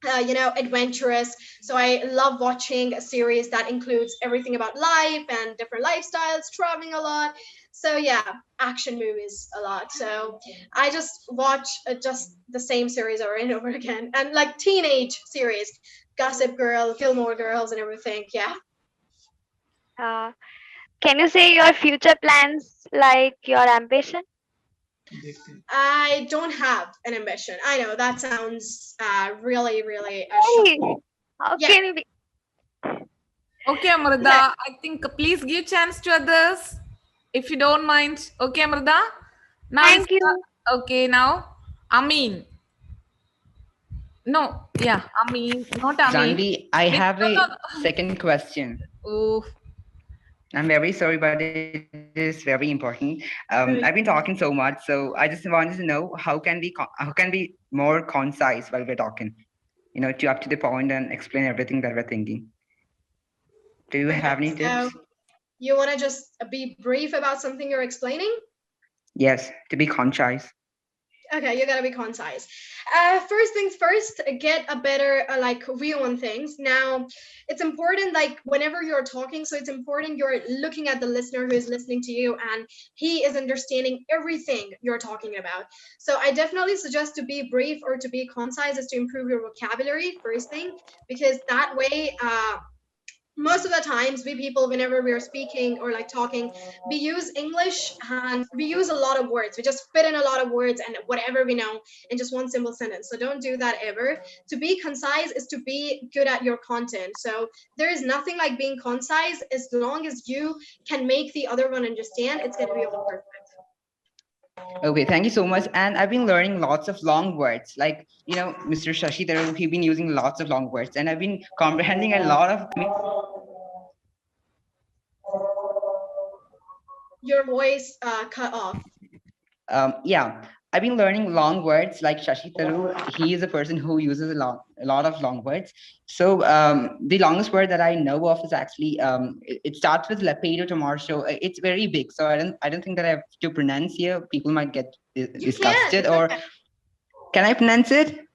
adventurous. So I love watching a series that includes everything about life and different lifestyles, traveling a lot. So yeah, action movies a lot. So I just watch just the same series over and over again, and like teenage series, Gossip Girl, Gilmore Girls, and everything. Yeah. Can you say your future plans, like your ambition? I don't have an ambition. I know that sounds really, really How yeah. can you be? Okay, Amrita, I think please give chance to others if you don't mind. Okay, Amrita. Now Thank you. Okay, now Amin. No, yeah, Amin, not Amin. Janvi, I have a second question. Oh. I'm very sorry, but it is very important. I've been talking so much, so I just wanted to know how can we more concise while we're talking, to up to the point and explain everything that we're thinking. Do you have any tips? You want to just be brief about something you're explaining? Yes, to be concise. Okay, you gotta be concise. First things first, get a better view on things. Now, it's important whenever you're talking, so it's important you're looking at the listener who is listening to you and he is understanding everything you're talking about. So I definitely suggest to be brief or to be concise is to improve your vocabulary, first thing, because that way, most of the times we people, whenever we're speaking or talking, we use English and we use a lot of words. We just fit in a lot of words and whatever we know in just one simple sentence. So don't do that ever. To be concise is to be good at your content. So there is nothing like being concise. As long as you can make the other one understand, it's going to be all perfect. Okay, thank you so much. And I've been learning lots of long words. Like, Mr. Shashi Tharoor, he's been using lots of long words, and I've been comprehending a lot of. Your voice cut off. Yeah, I've been learning long words like Shashi Tharoor. He is a person who uses a lot of long words. So the longest word that I know of is actually it starts with Lepedo Tomarsho. It's very big, so I don't think that I have to pronounce here. People might get disgusted. Or can I pronounce it?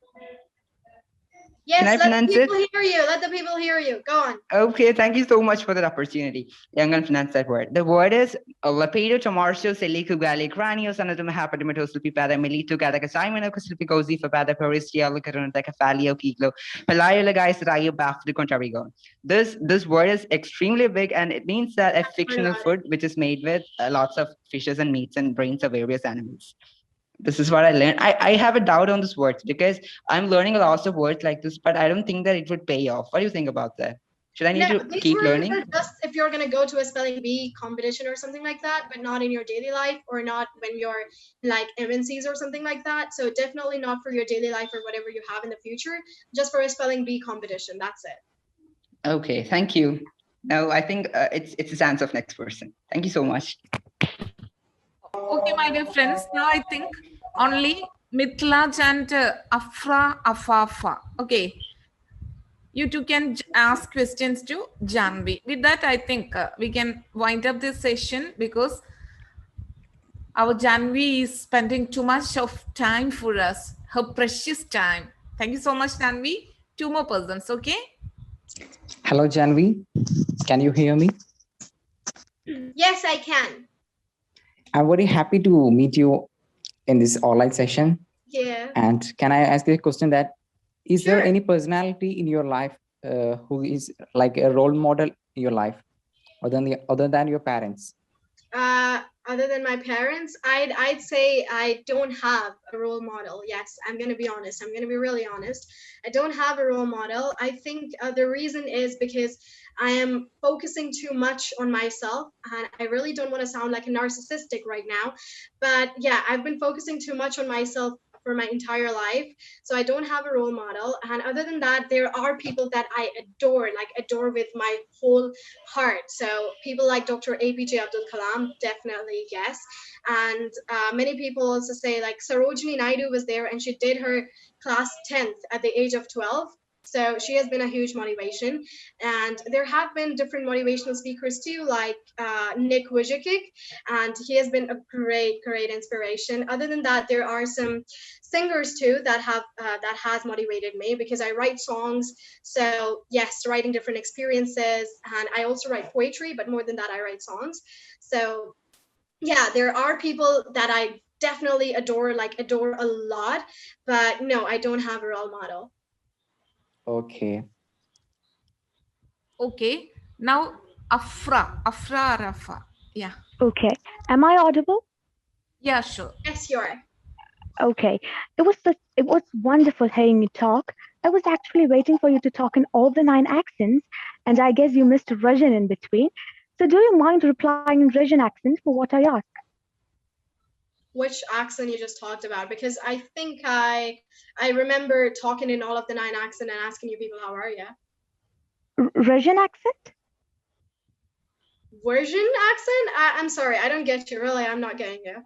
Yes, can I pronounce it? Let the people hear you. Go on. Okay, thank you so much for that opportunity. Yeah, I'm going to pronounce that word. The word is Lepedo Tomarsho Seliku Gale Cranio Sanadum Hapadimatosulpi Pada Milito Gadaka Simon Cosilpicosi for Pada Paristia Lucaronteca Falio Kiglo Palayo Lagais Rayo Baf de Contarigo. This word is extremely big, and it means that a fictional food which is made with lots of fishes and meats and brains of various animals. This is what I learned. I have a doubt on this words because I'm learning a lot of words like this, but I don't think that it would pay off. What do you think about that? Should I need No, to these keep were learning? just if you're gonna go to a spelling bee competition or something like that, but not in your daily life or not when you're like MNCs or something like that. So definitely not for your daily life or whatever you have in the future, just for a spelling bee competition. That's it. Okay, thank you. No, I think it's the chance of next person. Thank you so much. Okay, my dear friends, now I think only Mithlaj and Afra Afafa. Okay, you two can ask questions to Jahnavi. With that, I think we can wind up this session because our Jahnavi is spending too much of time for us, her precious time. Thank you so much, Jahnavi. Two more persons, okay? Hello, Jahnavi. Can you hear me? Yes, I can. I'm very happy to meet you in this online session. Yeah. And can I ask you a question that, is Sure. there any personality in your life who is like a role model in your life other than your parents? Other than my parents, I'd say I don't have a role model. Yes, I'm gonna be honest. I'm gonna be really honest. I don't have a role model. I think the reason is because I am focusing too much on myself, and I really don't want to sound like a narcissistic right now, but yeah, I've been focusing too much on myself for my entire life, so I don't have a role model. And other than that, there are people that I adore with my whole heart. So people like Dr. APJ Abdul Kalam, definitely yes. And many people also say like Sarojini Naidu was there and she did her class 10th at the age of 12. So she has been a huge motivation. And there have been different motivational speakers too, like Nick Vujicic, and he has been a great inspiration. Other than that, there are some singers too that has motivated me because I write songs. So yes, writing different experiences, and I also write poetry, but more than that, I write songs. So yeah, there are people that I definitely adore a lot, but no, I don't have a role model. Okay. Okay, now Afra Rafa. Yeah. Okay. Am I audible? Yeah, sure. Yes, you are. Okay. It was wonderful hearing you talk. I was actually waiting for you to talk in all the 9 accents, and I guess you missed Russian in between. So do you mind replying in Russian accent for what I asked? Which accent you just talked about? Because I think I remember talking in all of the 9 accent and asking you people, how are you? Russian accent? Russian accent? I'm sorry, I don't get you. Really, I'm not getting you.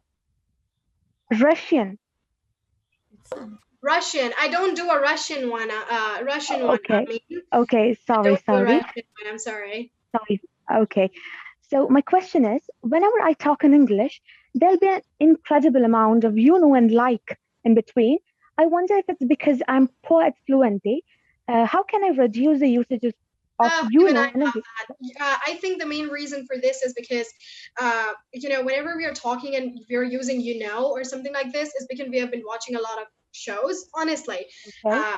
Russian. Russian. I don't do a Russian one. Russian one. Okay. I mean, Okay. Sorry. I don't do a Russian one. I'm sorry. Sorry. Okay. So my question is, whenever I talk in English, there'll be an incredible amount of and like in between. I wonder if it's because I'm poor at fluency. How can I reduce the usage of Even I and have that. I think the main reason for this is because, whenever we are talking and we're using or something like this, is because we have been watching a lot of shows. Honestly, Okay.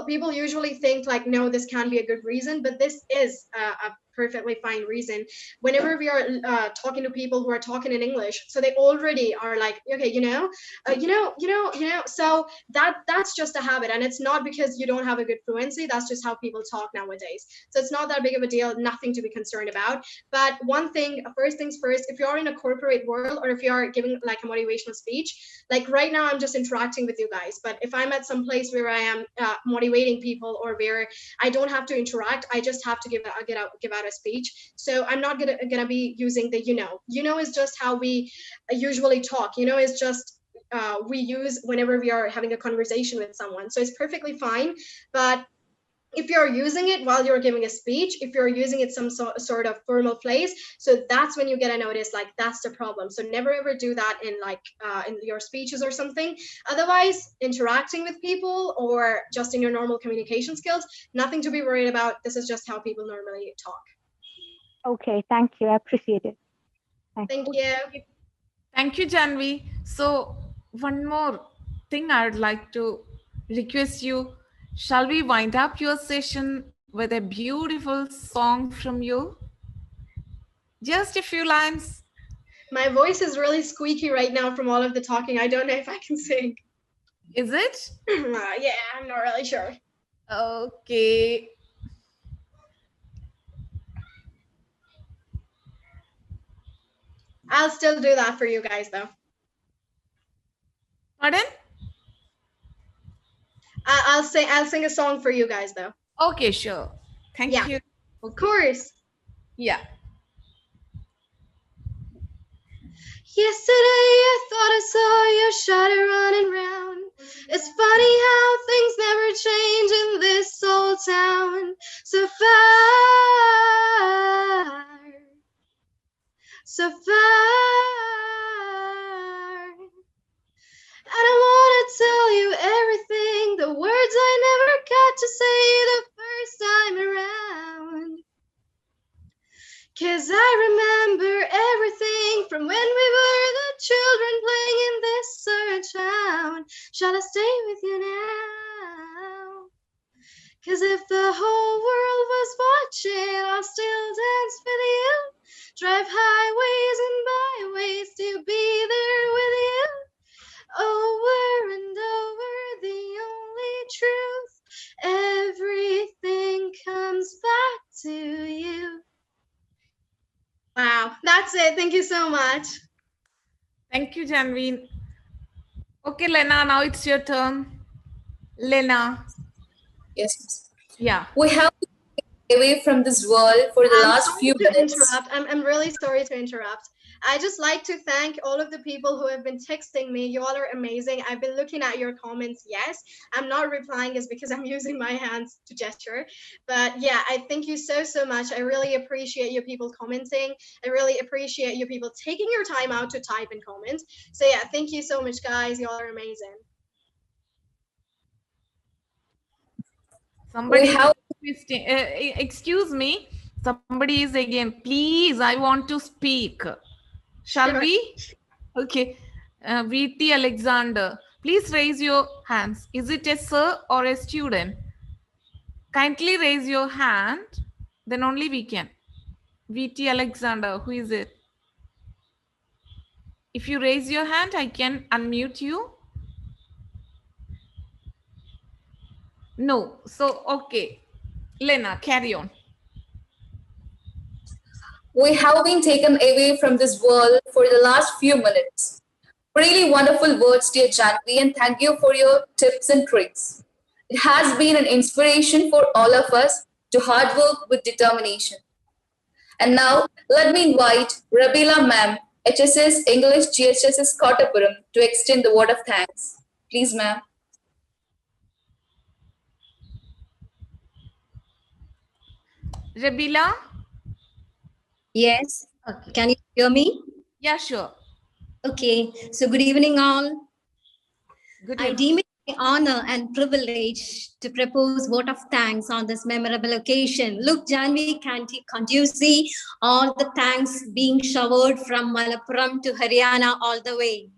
People usually think like, no, this can be a good reason, but this is a perfectly fine reason. Whenever we are talking to people who are talking in English, so they already are like, okay, so that's just a habit, and it's not because you don't have a good fluency. That's just how people talk nowadays. So it's not that big of a deal, nothing to be concerned about. But one thing, first things first, if you're in a corporate world or if you're giving like a motivational speech, like right now I'm just interacting with you guys, but if I'm at some place where I am motivating people or where I don't have to interact, I just have to give out a speech. So I'm not gonna be using the is just how we usually talk. Is just we use whenever we are having a conversation with someone. So it's perfectly fine. But if you're using it while you're giving a speech, if you're using it some sort of formal place, so that's when you get a notice, like that's the problem. So never ever do that in in your speeches or something. Otherwise, interacting with people or just in your normal communication skills, nothing to be worried about. This is just how people normally talk. Okay, thank you. I appreciate it. Thank you. Thank you, Jahnavi. So one more thing I'd like to request you. Shall we wind up your session with a beautiful song from you? Just a few lines. My voice is really squeaky right now from all of the talking. I don't know if I can sing. Is it? Yeah, I'm not really sure. Okay. I'll still do that for you guys though. Pardon? I'll sing a song for you guys though. Okay, sure. Thank Yeah. you. Of course. Yeah. Yesterday I thought I saw your shadow running round. It's funny how things never change in this old town. So far, so far. And I wanna tell you everything, the words I never got to say the first time around. 'Cause I remember everything from when we were the children playing in this town. Shall I stay with you now? 'Cause if the whole world was watching, I'll still dance with you. Drive highways and byways to be there with you. Over and over, the only truth. Everything comes back to you. Wow, that's it. Thank you so much. Thank you, Jahnavi. Okay, Lena, now it's your turn. Lena. Yes. Yeah. We have to get away from this world for the last few minutes. Interrupt. I'm really sorry to interrupt. I just like to thank all of the people who have been texting me. You all are amazing. I've been looking at your comments. Yes, I'm not replying is because I'm using my hands to gesture. But yeah, I thank you so much. I really appreciate you people commenting. I really appreciate you people taking your time out to type and comment. So yeah, thank you so much, guys. You all are amazing. Somebody excuse me. Somebody is again. Please, I want to speak. Shall we? Okay. VT Alexander, please raise your hands. Is it a sir or a student? Kindly raise your hand. Then only we can. VT Alexander, who is it? If you raise your hand, I can unmute you. No. So, okay. Lena, carry on. We have been taken away from this world for the last few minutes. Really wonderful words, dear Jahnavi, and thank you for your tips and tricks. It has been an inspiration for all of us to hard work with determination. And now, let me invite Rabila ma'am, HSS English GHSS Kottapuram, to extend the word of thanks. Please, ma'am. Rabila? Yes. Okay. Can you hear me? Yeah, sure. Okay. So good evening, all. Good evening. I deem it an honor and privilege to propose vote of thanks on this memorable occasion. Look, Jahnavi, can't you see all the thanks being showered from Malappuram to Haryana all the way?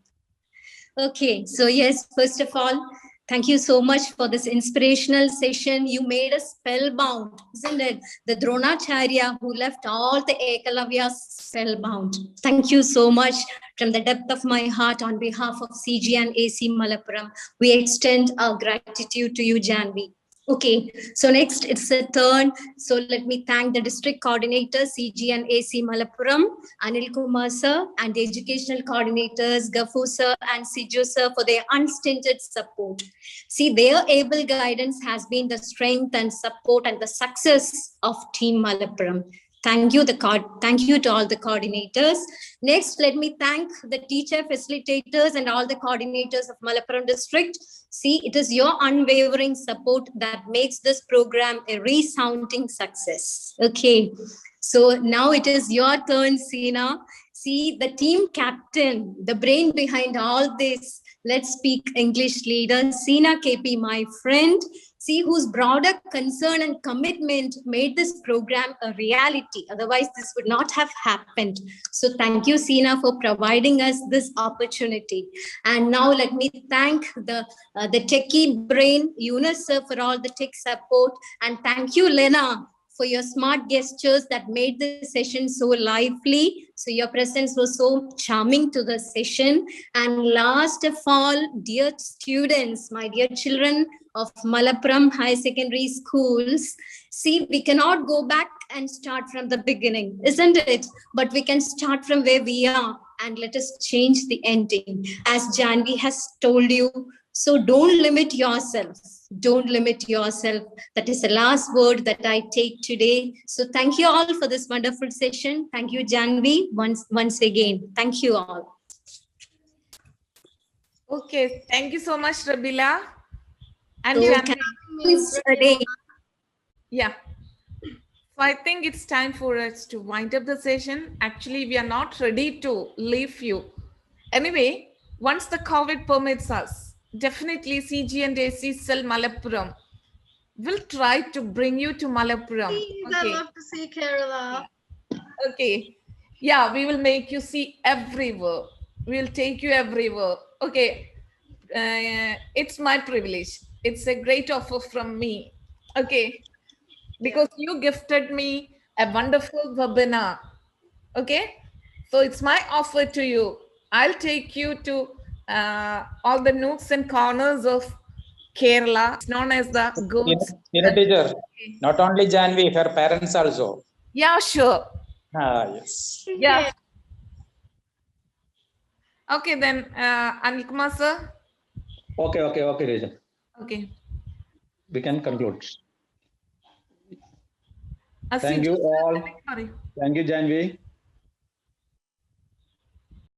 Okay. So yes, first of all, thank you so much for this inspirational session. You made us spellbound, isn't it? The Dronacharya who left all the Ekalavyas spellbound. Thank you so much from the depth of my heart on behalf of CG and AC Malappuram. We extend our gratitude to you, Jahnavi. Okay, so next it's a turn. So let me thank the district coordinators, CG and AC Malappuram, Anil Kumar sir, and the educational coordinators, Gafu sir and Siju sir, for their unstinted support. See, their able guidance has been the strength and support and the success of Team Malappuram. Thank you to all the coordinators. Next, let me thank the teacher facilitators and all the coordinators of Malappuram district. See, it is your unwavering support that makes this program a resounding success. Okay, so now it is your turn, Seena. See, the team captain, the brain behind all this, let's speak English leader, Seena KP, my friend. See, whose broader concern and commitment made this program a reality. Otherwise, this would not have happened. So thank you, Seena, for providing us this opportunity. And now let me thank the techie brain, Yunus sir, for all the tech support. And thank you, Lena, for your smart gestures that made the session so lively. So your presence was so charming to the session. And last of all, dear students, my dear children of Malappuram High Secondary Schools. See, we cannot go back and start from the beginning, isn't it? But we can start from where we are and let us change the ending, as Jahnavi has told you. So don't limit yourself. Don't limit yourself. That is the last word that I take today. So thank you all for this wonderful session. Thank you, Jahnavi, once again. Thank you all. Okay, thank you so much, Rabila. And So Jahnavi. please, Ade. Yeah. So I think it's time for us to wind up the session. Actually, we are not ready to leave you. Anyway, once the COVID permits us, definitely CG and AC Cell Malappuram will try to bring you to Malappuram. Please, I love to see Kerala. Okay. Yeah, we will make you see everywhere. We'll take you everywhere. Okay. It's my privilege. It's a great offer from me. Okay. Because you gifted me a wonderful webinar. Okay. So it's my offer to you. I'll take you to all the nooks and corners of Kerala. It's known as the goods. Teacher, not only Jahnavi, her parents also. Yeah, sure. Yes. Yeah. Okay, then, Anil Kumar sir. Okay, Reja. Okay. We can conclude. Asit, Thank you all. sorry. Thank you, Jahnavi.